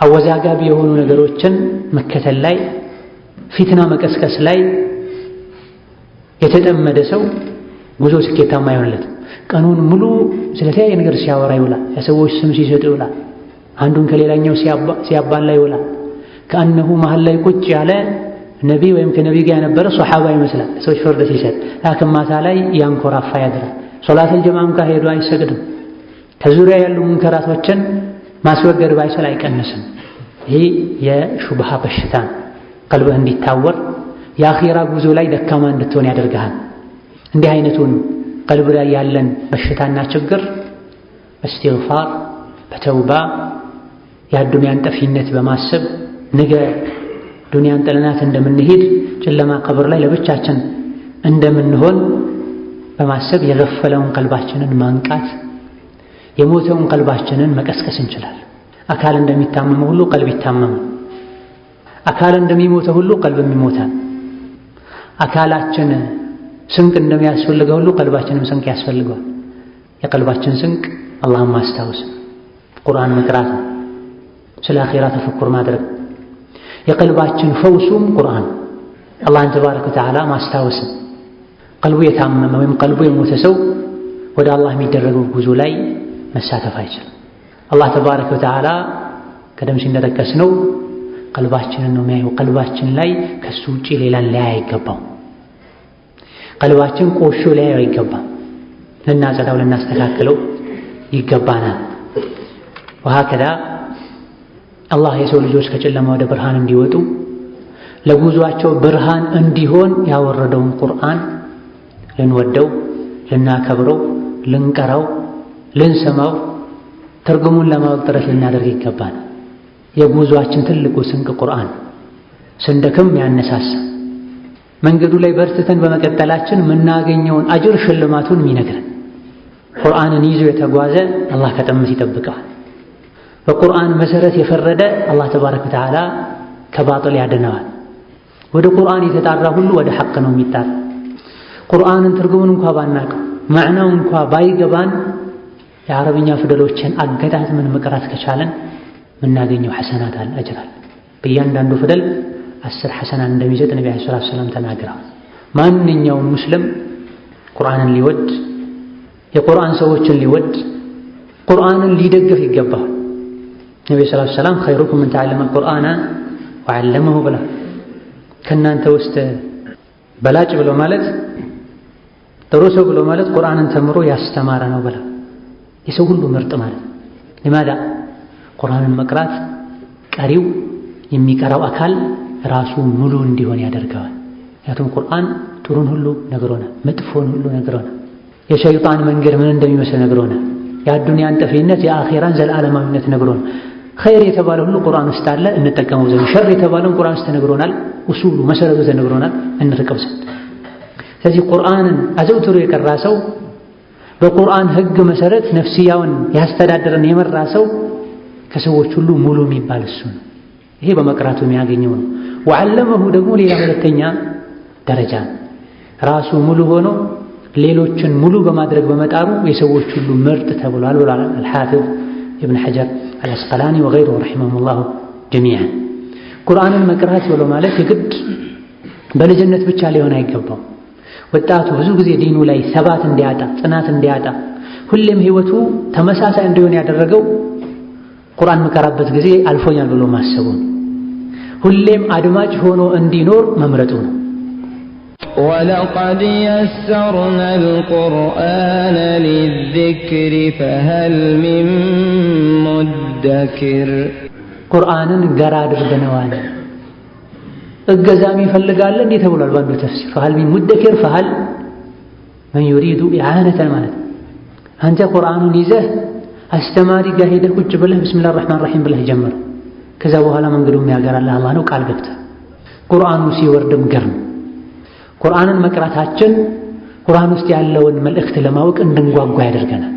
አወዛጋቢ የሆኑ ነገሮችን መከተል ላይ ፊትና መቀስቀስ ላይ የተጠመደ ሰው ጉዞ ስኬታማ አይሆንለትም። ቀኑን ሙሉ ስለተለያየ ነገር ሲያወራ ይውላል። የሰዎች ስም ሲሰጥ ይውላል። አንዱን ከሌላኛው ሲያባላ ይውላል። ከአነሁ መሀል ላይ ቁጭ ያለ ነቢይ ወይም ከነቢይ ጋር የነበረ ሶሓባ ይመስላል ሰዎች ፍርድ ሲሰጥ። ላክን ማታ ላይ ያንኮራፋ ያድራል። ሶላተል ጀማዓም ጋር ሄዶ አይሰግድም። ከዙሪያ ያሉ ሙንከራቶችን ማስወገድ ባይችል አይቀንስም። ይህ የሹብሃ በሽታ ቀልብህ እንዲታወር የአኺራ ጉዞ ላይ ደካማ እንድትሆን ያደርግሃል። እንዲህ አይነቱን ቀልብ ላይ ያለን በሽታና ችግር በእስትግፋር በተውባ የአዱንያን ጠፊነት በማሰብ ነገ ዱንያን ጥለናት እንደምንሄድ ጨለማ ቀብር ላይ ለብቻችን እንደምንሆን በማሰብ የገፈለውን ቀልባችንን ማንቃት የሞተውን ቀልባችንን መቀስቀስ እንችላለን። አካል እንደሚታመመው ሁሉ ቀልብ ይታመማል። አካል እንደሚሞተው ሁሉ ቀልብም ይሞታል። አካላችን ስንቅ እንደሚያስፈልገው ሁሉ ቀልባችንም ስንቅ ያስፈልገዋል። የቀልባችን ስንቅ አላህን ማስታወስ፣ ቁርአን መቅራት፣ ስለ አኺራ ተፈኩር ማድረግ። የቀልባችን ፈውሱም ቁርአን አላህን ተባረከ ወተዓላ ማስታወስ። ቀልቡ የታመመ ወይም ቀልቡ የሞተ ሰው ወደ አላህ የሚደረገው ጉዞ ላይ መሳተፍ አይችልም። አላህ ተባረከ ወተዓላ ቀደም ሲል እንደጠቀስነው ቀልባችንን ነው የሚያየው። ቀልባችን ላይ ከሱ ውጪ ሌላን ሊያይ አይገባም። ቀልባችን ቆሾ ሊያየው አይገባም። ልናጸዳው ልናስተካክለው ይገባናል። ወሀከዛ አላህ የሰው ልጆች ከጨለማ ወደ ብርሃን እንዲወጡ ለጉዟቸው ብርሃን እንዲሆን ያወረደውን ቁርአን ልንወደው፣ ልናከብረው፣ ልንቀራው፣ ልንሰማው፣ ትርጉሙን ለማወቅ ጥረት ልናደርግ ይገባናል። የጉዟችን ትልቁ ስንቅ ቁርአን ስንደክም ያነሳሳ፣ መንገዱ ላይ በርትተን በመቀጠላችን የምናገኘውን አጅር ሽልማቱን የሚነግረን። ቁርአንን ይዞ የተጓዘ አላህ ከጥመት ይጠብቀዋል። በቁርአን መሰረት የፈረደ አላህ ተባረከ ወተዓላ ከባጥል ያድነዋል። ወደ ቁርአን የተጣራ ሁሉ ወደ ሐቅ ነው የሚጣራ። ቁርአንን ትርጉሙን እንኳ ባናቀው ማዕናው እንኳ ባይገባን የአረብኛ ፊደሎችን አገጣጥመን መቅራት ከቻለን የምናገኘው ሐሰናት አለ፣ አጅር አለ። በእያንዳንዱ ፊደል 10 ሐሰናት እንደሚሰጥ ነብዩ ሰለላሁ ዐለይሂ ወሰለም ተናግረዋል። ማንኛውም ሙስሊም ቁርአንን ሊወድ፣ የቁርአን ሰዎችን ሊወድ፣ ቁርአንን ሊደግፍ ይገባል። ነብዩ ሰለላሁ ዐለይሂ ወሰለም ኸይሩኩም መን ተዐለመ አልቁርአነ ወዐለመሁ ብላ ከእናንተ ውስጥ በላጭ ብሎ ማለት ጥሩ ሰው ብሎ ማለት ቁርአንን ተምሮ ያስተማረ ነው ብላ የሰው ሁሉ ምርጥ ማለት ለማዳ ቁርአንን መቅራት ቀሪው የሚቀራው አካል ራሱ ሙሉ እንዲሆን ያደርገዋል። ምክንያቱም ቁርአን ጥሩን ሁሉ ነግሮናል፣ መጥፎን ሁሉ ነግሮናል፣ የሸይጣን መንገድ ምን እንደሚመስል ነግሮናል፣ የአዱንያን ጠፊነት የአኺራን ዘላለማዊነት ነግሮናል። ኸይር የተባለ ሁሉ ቁርአን ውስጥ አለ እንጠቀመው ዘንድ፣ ሸር የተባለው ቁርአን ውስጥ ተነግሮናል፣ ኡሱሉ መሰረቱ ተነግሮናል እንርቀው ዘንድ። ስለዚህ ቁርአንን አዘውትሮ የቀራ ሰው በቁርአን ህግ መሰረት ነፍስያውን ያስተዳደረን የመራ ሰው ከሰዎች ሁሉ ሙሉ የሚባል እሱ ነው። ይሄ በመቅራቱ የሚያገኘው ነው። ወዓለመሁ ደግሞ ሌላ ሁለተኛ ደረጃ ራሱ ሙሉ ሆኖ ሌሎችን ሙሉ በማድረግ በመጣሩ የሰዎች ሁሉ ምርጥ ተብሏል ብሏል አልሐፊዝ ኢብን ሐጀር አልአስቀላኒ ወገይሩ ረሒመሁሙላሁ ጀሚዓን። ቁርአንን መቅራት ብሎ ማለት የግድ በልጅነት ብቻ ሊሆን አይገባው። ወጣቱ ብዙ ጊዜ ዲኑ ላይ ሰባት እንዲያጣ ጽናት እንዲያጣ ሁሌም ህይወቱ ተመሳሳይ እንዲሆን ያደረገው ቁርአን መቀራበት ጊዜ አልፎኛል ብሎ ማሰቡ ነው። ሁሌም አድማጭ ሆኖ እንዲኖር መምረጡ ነው። ወለቀድ የሰርና አልቁርአነ ሊዝክሪ ፈሀል ሚን ሙደኪር። ቁርአንን ገራ አድርገነዋል እገዛም ይፈልጋል እንዴ ተብሏል ባንዱ ተፍሲር። ፈሀል ሚን ሙደኪር ፈሀል መን ዩሪዱ ኢዓነተን ማለት አንተ ቁርአኑን ይዘህ አስተማሪ ጋር ሄደህ ቁጭ ብለህ ቢስሚላሂር ረህማኒር ረሂም ብለህ ጀምር። ከዛ በኋላ መንገዱን የሚያገራልህ አላህ ነው ቃል ገብተህ ቁርአኑ ሲወርድም ገርም። ቁርአንን መቅራታችን ቁርአን ውስጥ ያለውን መልእክት ለማወቅ እንድንጓጓ ያደርገናል።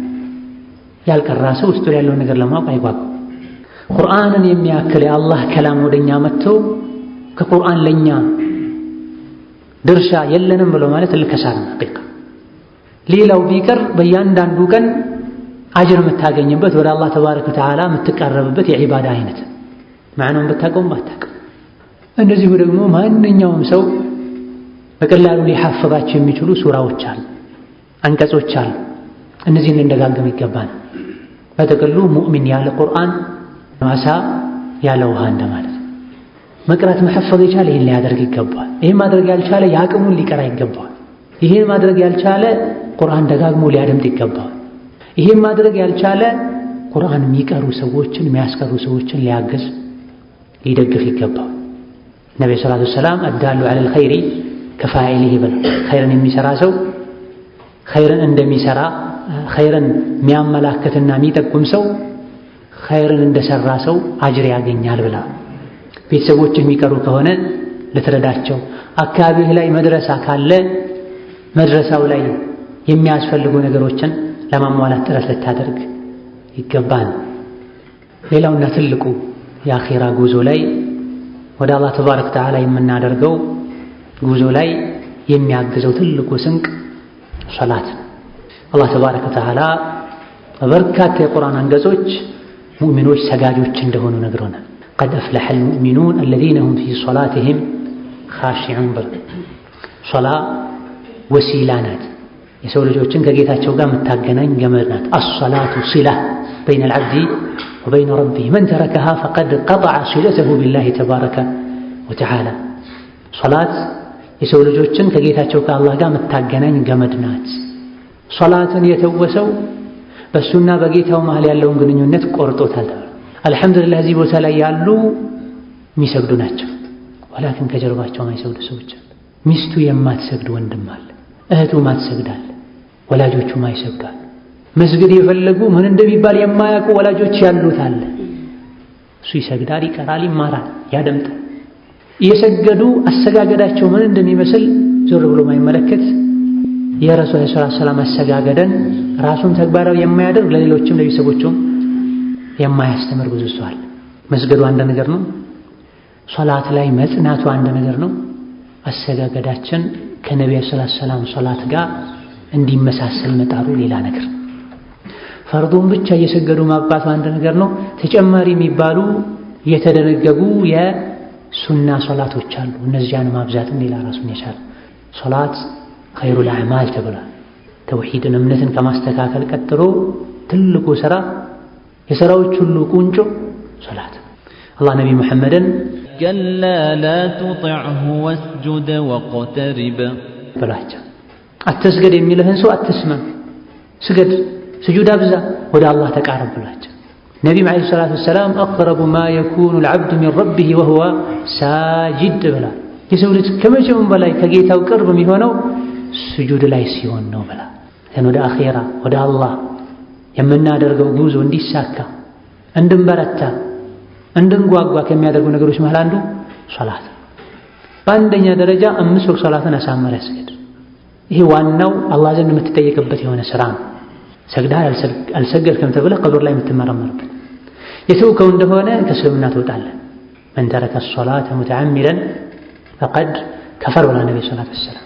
ያልቀራ ሰው ውስጡ ያለውን ነገር ለማወቅ አይጓጓም። ቁርአንን የሚያክል የአላህ ከላም ወደኛ መጥቶ ከቁርአን ለኛ ድርሻ የለንም ብሎ ማለት ልከሳር ነው። ሌላው ቢቀር በእያንዳንዱ ቀን አጅር የምታገኝበት ወደ አላህ ተባረከ ወተዓላ የምትቀረብበት የዒባዳ አይነት ማዕናውን ብታውቀውም ባታውቀው። እንደዚሁ ደግሞ ማንኛውም ሰው በቀላሉ ሊሐፍዛቸው የሚችሉ ሱራዎች አሉ፣ አንቀጾች አሉ። እነዚህን ልንደጋግም ይገባል። በጥቅሉ ሙእሚን ያለ ቁርአን ማሳ ያለ ውሃ እንደማለት ነው። መቅራት መሐፈዝ የቻለ ይህን ሊያደርግ ይገባል። ይህን ማድረግ ያልቻለ የአቅሙን ሊቀራ ይገባል። ይህን ማድረግ ያልቻለ ቁርአን ደጋግሞ ሊያደምጥ ይገባል። ይህን ማድረግ ያልቻለ ቁርአን የሚቀሩ ሰዎችን የሚያስቀሩ ሰዎችን ሊያግዝ ሊደግፍ ይገባል። ነብዩ ሰለላሁ ዐለይሂ ወሰለም አዳሉ ዐለል ኸይሪ ከፋኢሊሂ ብለው ኸይርን የሚሰራ ሰው ኸይርን እንደሚሰራ ኸይርን የሚያመላክትና የሚጠቁም ሰው ኸይርን እንደሰራ ሰው አጅር ያገኛል ብላ። ቤተሰቦች የሚቀሩ ከሆነ ልትረዳቸው፣ አካባቢህ ላይ መድረሳ ካለ መድረሳው ላይ የሚያስፈልጉ ነገሮችን ለማሟላት ጥረት ልታደርግ ይገባል። ሌላውና ትልቁ የአኺራ ጉዞ ላይ ወደ አላህ ተባረከ ወተዓላ የምናደርገው ጉዞ ላይ የሚያግዘው ትልቁ ስንቅ ሶላት። አላህ ተባረከ ወተዓላ በበርካታ የቁርአን አንቀጾች ሙእሚኖች ሰጋጆች እንደሆኑ ነግሮናል። ቀድ አፍለሐል ሙእሚኑን አለዚነ ሁም ፊ ሶላቲሂም ኻሺዑን ብሎ ሶላ ወሲላ ናት። የሰው ልጆችን ከጌታቸው ጋር የምታገናኝ ገመድ ናት። አሶላቱ ሲላ በይነ አልዓብዲ ወበይነ ረቢህ መን ተረከሃ ፈቀድ ቀጠዐ ሲለተሁ ቢላሂ ተባረከ ወተዓላ። ሶላት የሰው ልጆችን ከጌታቸው ከአላህ ጋር የምታገናኝ ገመድ ናት። ሶላትን የተወሰው በእሱና በጌታው መሃል ያለውን ግንኙነት ቆርጦታል። አልሐምዱሊላህ እዚህ ቦታ ላይ ያሉ የሚሰግዱ ናቸው። ወላኪን ከጀርባቸው የማይሰግዱ ሰዎች አሉ። ሚስቱ የማትሰግድ ወንድም አለ፣ እህቱ ማትሰግዳል፣ ወላጆቹ ማይሰግዳል። መስገድ የፈለጉ ምን እንደሚባል የማያውቁ ወላጆች ያሉት አለ። እሱ ይሰግዳል፣ ይቀራል፣ ይማራል፣ ያደምጣል። እየሰገዱ አሰጋገዳቸው ምን እንደሚመስል ዞር ብሎ ማይመለከት የረሱል ሰለላሁ ዐለይሂ ወሰለም አሰጋገደን ራሱን ተግባራዊ የማያደርግ ለሌሎችም ለቤተሰቦቹም የማያስተምር ብዙ ሰው አለ። መስገዱ አንድ ነገር ነው፣ ሶላት ላይ መጽናቱ አንድ ነገር ነው። አሰጋገዳችን ከነብዩ ሰለላሁ ዐለይሂ ወሰለም ሶላት ጋር እንዲመሳሰል መጣሩ ሌላ ነገር። ፈርዱን ብቻ እየሰገዱ ማብቃቱ አንድ ነገር ነው። ተጨማሪ የሚባሉ የተደነገጉ የሱና ሶላቶች አሉ። እነዚያን ማብዛትም ሌላ ራሱን የቻለ ሶላት ኸይሩል አዕማል ተብሏል። ተውሂድን እምነትን ከማስተካከል ቀጥሎ ትልቁ ስራ የሥራዎች ሁሉ ቁንጮ ሶላት። አላህ ነቢ ሙሐመድን ከላ ላ ቱጢዕሁ ወስጁድ ወቅተሪብ ብላቸው፣ አትስገድ የሚልህን ሰው አትስማ፣ ስገድ፣ ስጁድ አብዛ፣ ወደ አላህ ተቃረብ ብላቸው። ነቢም ዓለይሂ ሰላቱ ወሰላም አቅረቡ ማ የኩኑ ልዓብዱ ሚን ረቢህ ወሁወ ሳጅድ ብላ። የሰው ልጅ ከመቼውም በላይ ከጌታው ቅርብ የሚሆነው ስጁድ ላይ ሲሆን ነው ብላ። ወደ አኼራ ወደ አላህ የምናደርገው ጉዞ እንዲሳካ እንድንበረታ እንድንጓጓ ከሚያደርጉ ነገሮች መሃል አንዱ ሶላት። በአንደኛ ደረጃ 5 ወቅት ሶላትን አሳምረህ ያስገድ። ይሄ ዋናው አላህ ዘንድ የምትጠየቅበት የሆነ ስራ ነው። ሰግደሃል አልሰገድክም ተብለህ ቀብር ላይ የምትመረመርበት። የተውከው እንደሆነ ከእስልምና ትወጣለህ። መን ተረከ ሶላተ ሙተዓሚደን ፈቀድ ከፈር ብላ ነብዩ ሰለላሁ ዐለይሂ ወሰለም።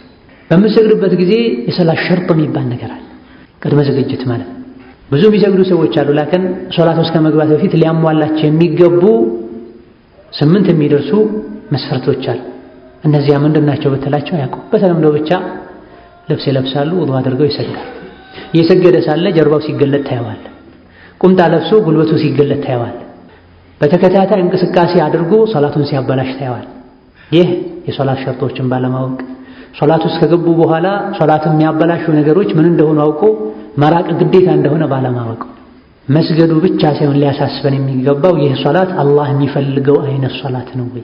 በምትሰግድበት ጊዜ የሰላት ሸርጥ የሚባል ነገር አለ። ቅድመ ዝግጅት ማለት ብዙ የሚሰግዱ ሰዎች አሉ። ላኪን ሶላት ውስጥ ከመግባት በፊት ሊያሟላቸው የሚገቡ 8 የሚደርሱ መስፈርቶች አሉ። እነዚያ ምንድናቸው ብትላቸው አያውቁም። በተለምዶ ብቻ ልብስ ይለብሳሉ፣ ውዱእ አድርገው ይሰግዳሉ። እየሰገደ ሳለ ጀርባው ሲገለጥ ታየዋለህ። ቁምጣ ለብሶ ጉልበቱ ሲገለጥ ታየዋለህ። በተከታታይ እንቅስቃሴ አድርጎ ሶላቱን ሲያበላሽ ታየዋለህ። ይህ የሶላት ሸርጦችን ባለማወቅ ሶላት ውስጥ ከገቡ በኋላ ሶላት የሚያበላሹ ነገሮች ምን እንደሆኑ አውቆ መራቅ ግዴታ እንደሆነ ባለማወቅ። መስገዱ ብቻ ሳይሆን ሊያሳስበን የሚገባው ይህ ሶላት አላህ የሚፈልገው አይነት ሶላት ነው ወይ?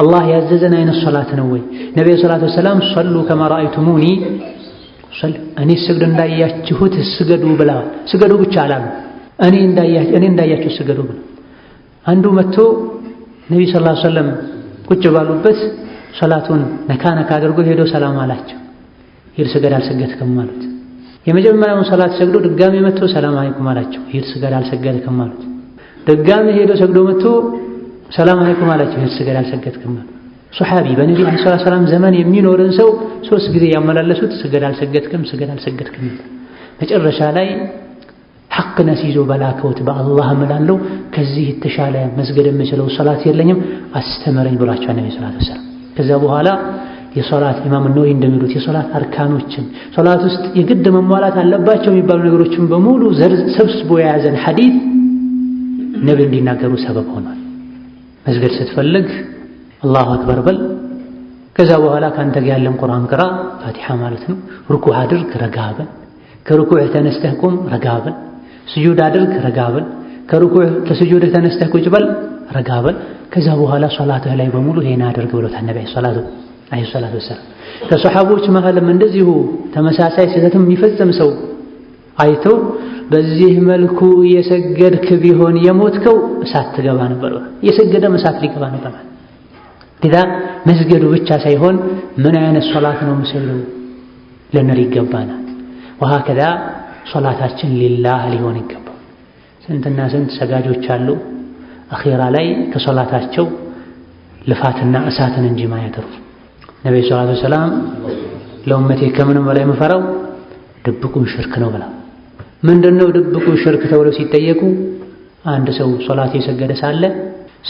አላህ ያዘዘን አይነት ሶላት ነው ወይ? ነብዩ ሰለላሁ ዐለይሂ ወሰለም ሰሉ ከማ ረአይቱሙኒ ሰሉ፣ እኔ ስግድ እንዳያችሁት ስገዱ ብለዋል። ስገዱ ብቻ አላሉ፣ እኔ እንዳያችሁ ስገዱ ብለው። አንዱ መጥቶ ነብዩ ሰለላሁ ዐለይሂ ወሰለም ቁጭ ባሉበት ሶላቱን ነካ አድርጎ ሄዶ ሰላም አላቸው። ሂድ ስገድ አልሰገድክም አሉት። የመጀመሪያውን ሶላት ሰግዶ ድጋሚ መጥቶ ሰላም አለይኩም አላቸው። ሂድ ስገድ አልሰገድክም አሉት። ድጋሚ ሄዶ ሰግዶ መጥቶ ሰላም አለይኩም አላቸው። ሂድ ስገድ አልሰገድክም አሉት። ሱሐቢ በነብዩ ሰለላሁ ዐለይሂ ወሰለም ዘመን የሚኖርን ሰው 3 ጊዜ ያመላለሱት ስገድ አልሰገድክም አልሰገድክም። መጨረሻ ላይ ሐቅ ነሲዞ በላከውት በአላህ እምላለሁ ከዚህ የተሻለ መስገድ የምችለው ሶላት የለኝም አስተምረኝ ብሏቸው ነብዩ ሰለላሁ ዐለይሂ ወሰለም። ከዛ በኋላ የሶላት ኢማም ነወዊ እንደሚሉት የሶላት አርካኖችን ሶላት ውስጥ የግድ መሟላት አለባቸው የሚባሉ ነገሮችን በሙሉ ሰብስቦ የያዘን ሐዲስ ነብዩ እንዲናገሩ ሰበብ ሆኗል። መስገድ ስትፈልግ አላሁ አክበር በል። ከዛ በኋላ ካንተ ጋር ያለን ቁርአን ቅራ፣ ፋቲሃ ማለት ነው። ሩኩዕ አድርግ፣ ረጋ በል። ከሩኩዕ ተነስተህ ቁም፣ ረጋ በል። ስጁድ አድርግ፣ ረጋ በል። ከሩኩዕ ከስጁድ ተነስተህ ቁጭ በል፣ ረጋ በል። ከዛ በኋላ ሶላትህ ላይ በሙሉ ይሄን አድርግ ብሎታል ነብዩ ሰለላሁ ዐለይሂ ወሰለም። ከሰሐቦች መሃልም እንደዚሁ ተመሳሳይ ስህተትም የሚፈጽም ሰው አይተው በዚህ መልኩ እየሰገድክ ቢሆን የሞትከው እሳት ትገባ ነበር፣ እየሰገደም እሳት ሊገባ ነበር። ለዛ መስገዱ ብቻ ሳይሆን ምን አይነት ሶላት ነው የምሰግደው ልንል ይገባናል። ወሀከዛ ሶላታችን ሊላህ ሊሆን ይገባል። ስንትና ስንት ሰጋጆች አሉ አኺራ ላይ ከሶላታቸው ልፋትና እሳትን እንጂ ማያተርፉ። ነብዩ ሰለላሁ ዐለይሂ ወሰለም ለኡመቴ ከምንም በላይ የምፈራው ድብቁን ሽርክ ነው ብላ። ምንድነው ድብቁ ሽርክ ተብለው ሲጠየቁ አንድ ሰው ሶላት የሰገደ ሳለ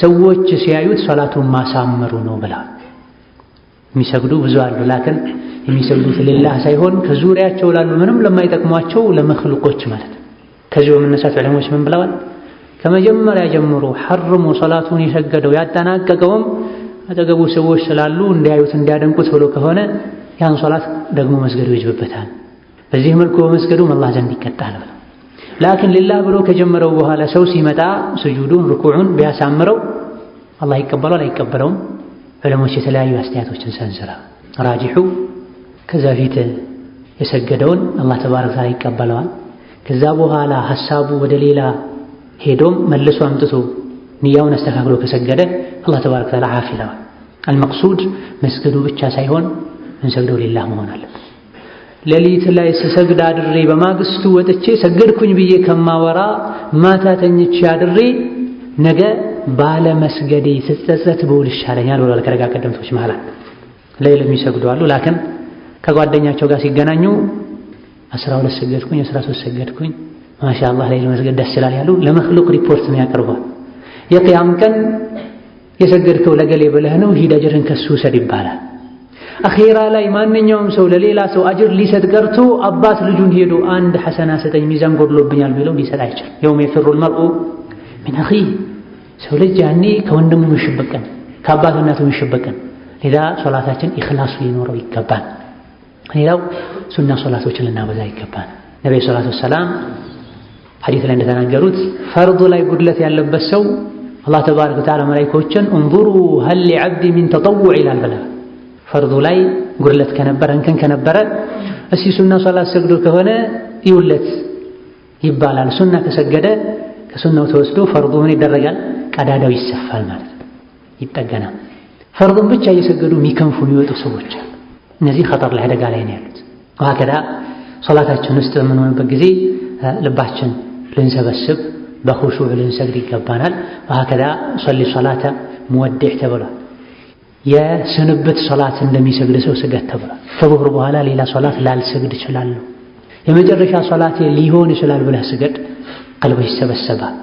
ሰዎች ሲያዩት ሶላቱን ማሳመሩ ነው ብላ። የሚሰግዱ ብዙ አሉ፣ ላኪን የሚሰግዱት ሊላህ ሳይሆን ከዙሪያቸው ላሉ ምንም ለማይጠቅሟቸው ለመኽሉቆች ማለት። ከዚህ በመነሳት ዑለሞች ምን ብለዋል? ከመጀመሪያ ጀምሮ ሐርሞ ሶላቱን የሰገደው ያጠናቀቀውም አጠገቡ ሰዎች ስላሉ እንዲያዩት እንዲያደንቁት ብሎ ከሆነ ያን ሶላት ደግሞ መስገዱ ይጅብበታል። በዚህ መልኩ በመስገዱ አላህ ዘንድ ይቀጣል ብለው። ላኪን ሊላህ ብሎ ከጀመረው በኋላ ሰው ሲመጣ ስጁዱን ሩኩዑን ቢያሳምረው አላህ ይቀበለዋል አይቀበለውም? ዑለሞች የተለያዩ አስተያየቶችን ሰንዝራ ራጂሑ ከዛ ፊት የሰገደውን አላህ ተባረከ ወተዓላ ይቀበለዋል። ከዛ በኋላ ሐሳቡ ወደ ሌላ ሄዶም መልሶ አምጥቶ ንያውን አስተካክሎ ከሰገደ አላህ ተባረከ ወተዓላ ዓፍ ይለዋል። አልመቅሱድ መስገዱ ብቻ ሳይሆን እንሰግደው ሊላህ መሆን አለበት። ሌሊት ላይ ስሰግድ አድሬ በማግስቱ ወጥቼ ሰገድኩኝ ብዬ ከማወራ ማታ ተኝቼ አድሬ ነገ ባለ መስገዴ ስጸጸት ብውል ይሻለኛል ብሏል። ከረጋ ቀደምቶች መሃል ሌሊት የሚሰግዱ አሉ። ላኪን ከጓደኛቸው ጋር ሲገናኙ 12 ሰገድኩኝ 13 ሰገድኩኝ ማሻአላህ ሌሊት መስገድ ደስ ይላል ያሉ ለመኽሉቅ ሪፖርት የሚያቀርበው የቂያም ቀን የሰገድከው ለገሌ ብለህ ነው ሂድ አጅርን ከሱ ውሰድ ይባላል። አኺራ ላይ ማንኛውም ሰው ለሌላ ሰው አጅር ሊሰጥ ቀርቶ አባት ልጁን ሄዶ አንድ ሐሰና ሰጠኝ ሚዛን ጎድሎብኛል ቢለው ሊሰጥ አይችልም። የውም የፊሩል መርኡ ሚን አኺህ ሰው ልጅ ያኔ ከወንድሙ የሚሸበቀን ከአባቱ እናቱ የሚሸበቀን። ሌላ ሶላታችን ኢኽላስ ሊኖረው ይገባል። ሌላው ሱና ሶላቶችን ልናበዛ ይገባል። ነብዩ ሰለላሁ ዐለይሂ ወሰለም ሐዲስ ላይ እንደተናገሩት ፈርዱ ላይ ጉድለት ያለበት ሰው አላህ ተባረከ ወተዓላ መላእክቶችን እንዙሩ ሀል ሊዐብዲ ሚን ተጠውዕ ይላል ብላ ፈርዱ ላይ ጉድለት ከነበረ እንከን ከነበረ እስቲ ሱና ሶላት ሰግዶ ከሆነ ይውለት ይባላል። ሱና ከሰገደ ከሱናው ተወስዶ ፈርዱ ምን ይደረጋል? ቀዳዳው ይሰፋል ማለት ነው፣ ይጠገናል። ፈርዱን ብቻ እየሰገዱ የሚከንፉ የሚወጡ ሰዎች አሉ። እነዚህ ኸጠር ላይ አደጋ ላይ ነው ያሉት። ወሀከዛ ሶላታችን ውስጥ በምንሆንበት ጊዜ ልባችን ልንሰበስብ በኹሹዕ ልንሰግድ ይገባናል። ወሀከዛ ሶሊ ሶላተ ሙወዲዕ ተብሏል። የስንብት ሶላት እንደሚሰግድ ሰው ስገድ ተብሏል። ከዙህር በኋላ ሌላ ሶላት ላልሰግድ እችላለሁ፣ የመጨረሻ ሶላቴ ሊሆን ይችላል ብለህ ስገድ፣ ቀልብህ ይሰበሰባል።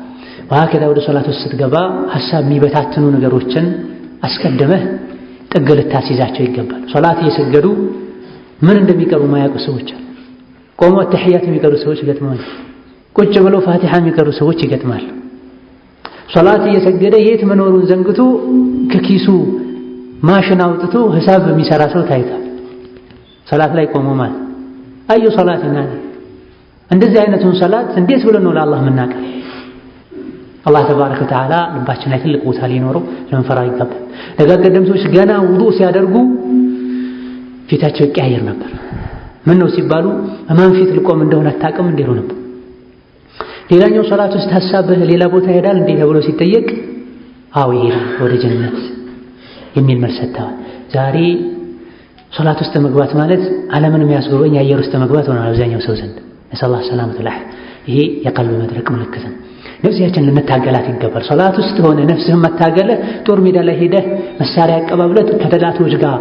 ወሀከዛ ወደ ሶላት ውስጥ ስትገባ ሐሳብ የሚበታትኑ ነገሮችን አስቀድመህ ጥግ ልታስይዛቸው ይገባል። ሶላት እየሰገዱ ምን እንደሚቀሩ ማያውቁ ሰዎች አሉ። ቆመው ተሕያት የሚቀሩ ሰዎች ይገጥማሉ። ቁጭ ብለው ፋቲሓ የሚቀሩ ሰዎች ይገጥማሉ። ሶላት እየሰገደ የት መኖሩን ዘንግቶ ከኪሱ ማሽን አውጥቶ ሂሳብ የሚሰራ ሰው ታይቷል። ሶላት ላይ ቆሞ ማለት አዩ ሶላት እና እንደዚህ አይነቱን ሶላት እንዴት ብለን ነው ለአላህ የምናቀርብ? አላህ ተባረከ ወተዓላ ልባችን ላይ ትልቅ ቦታ ሊኖረው ልንፈራው ይገባል። ደጋግ ቀደምቶች ገና ውዱእ ሲያደርጉ ፊታቸው ይቀያየር ነበር። ምን ነው ሲባሉ እማን ፊት ልቆም እንደሆነ አታውቅም እንዴ ነው ነበር። ሌላኛው ሶላት ውስጥ ሐሳብህ ሌላ ቦታ ይሄዳል እንዴ ተብሎ ሲጠየቅ አዎ ይሄዳል ወደ ጀነት የሚል መልስ ሰጥተዋል። ዛሬ ሶላት ውስጥ መግባት ማለት ዓለምን የሚያስጎበኝ አየር ውስጥ መግባት ሆኗል አብዛኛው ሰው ዘንድ። ነሰላህ ሰላመተ ለህ ይሄ የቀልብ መድረቅ ምልክት ነው። ነፍሲያችን ልንታገላት ይገባል። ሶላት ውስጥ ሆነ ነፍስህን መታገለ ጦር ሜዳ ላይ ሄደህ መሳሪያ አቀባብለት ከጠላቶች ጋር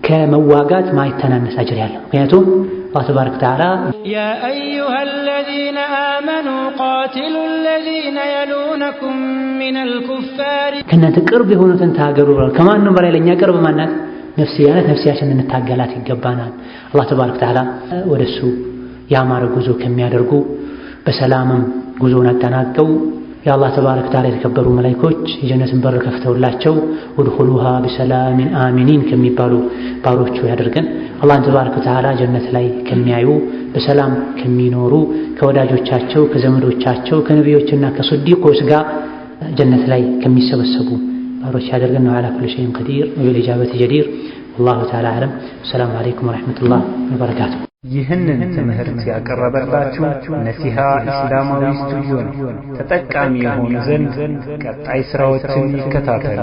ከመዋጋት ማይተናነስ አጅር ያለው። ምክንያቱም አላህ ተባረከ ወተዓላ ያ አዩሃ አለዚነ አመኑ ቃቲሉ አለዚነ የሉነኩም ሚነል ኩፋር ከእናንተ ቅርብ የሆኑትን ታገሩ። ከማንም በላይ ለእኛ ቅርብ ማናት? ነፍስያነት። ነፍሲያችን ልንታገላት ይገባናል። አላህ ተባረከ ወተዓላ ወደሱ ያማረ ጉዞ ከሚያደርጉ በሰላምም ጉዞውን አጠናቀው የአላህ ተባረከ ወተዓላ የተከበሩ መላእክቶች የጀነትን በር ከፍተውላቸው ወድኹሉሃ ቢሰላሚን አሚኒን ከሚባሉ ባሮቹ ያደርገን። አላህን ተባረከ ወተዓላ ጀነት ላይ ከሚያዩ በሰላም ከሚኖሩ ከወዳጆቻቸው ከዘመዶቻቸው ከነቢዮችና ከስዲቆች ጋር ጀነት ላይ ከሚሰበሰቡ ባሮች ያደርገን ነው። አላ ኩሊ ሸይኢን ቀዲር ወቢልኢጃበቲ ጀዲር ወላሁ ተዓላ አዕለም። ሰላሙ አለይኩም ወረሕመቱላህ ወበረካቱሁ። ይህንን ትምህርት ያቀረበላችሁ ነሲሃ ኢስላማዊ ስቱዲዮ ነው። ተጠቃሚ የሆኑ ዘንድ ቀጣይ ስራዎችን ይከታተሉ።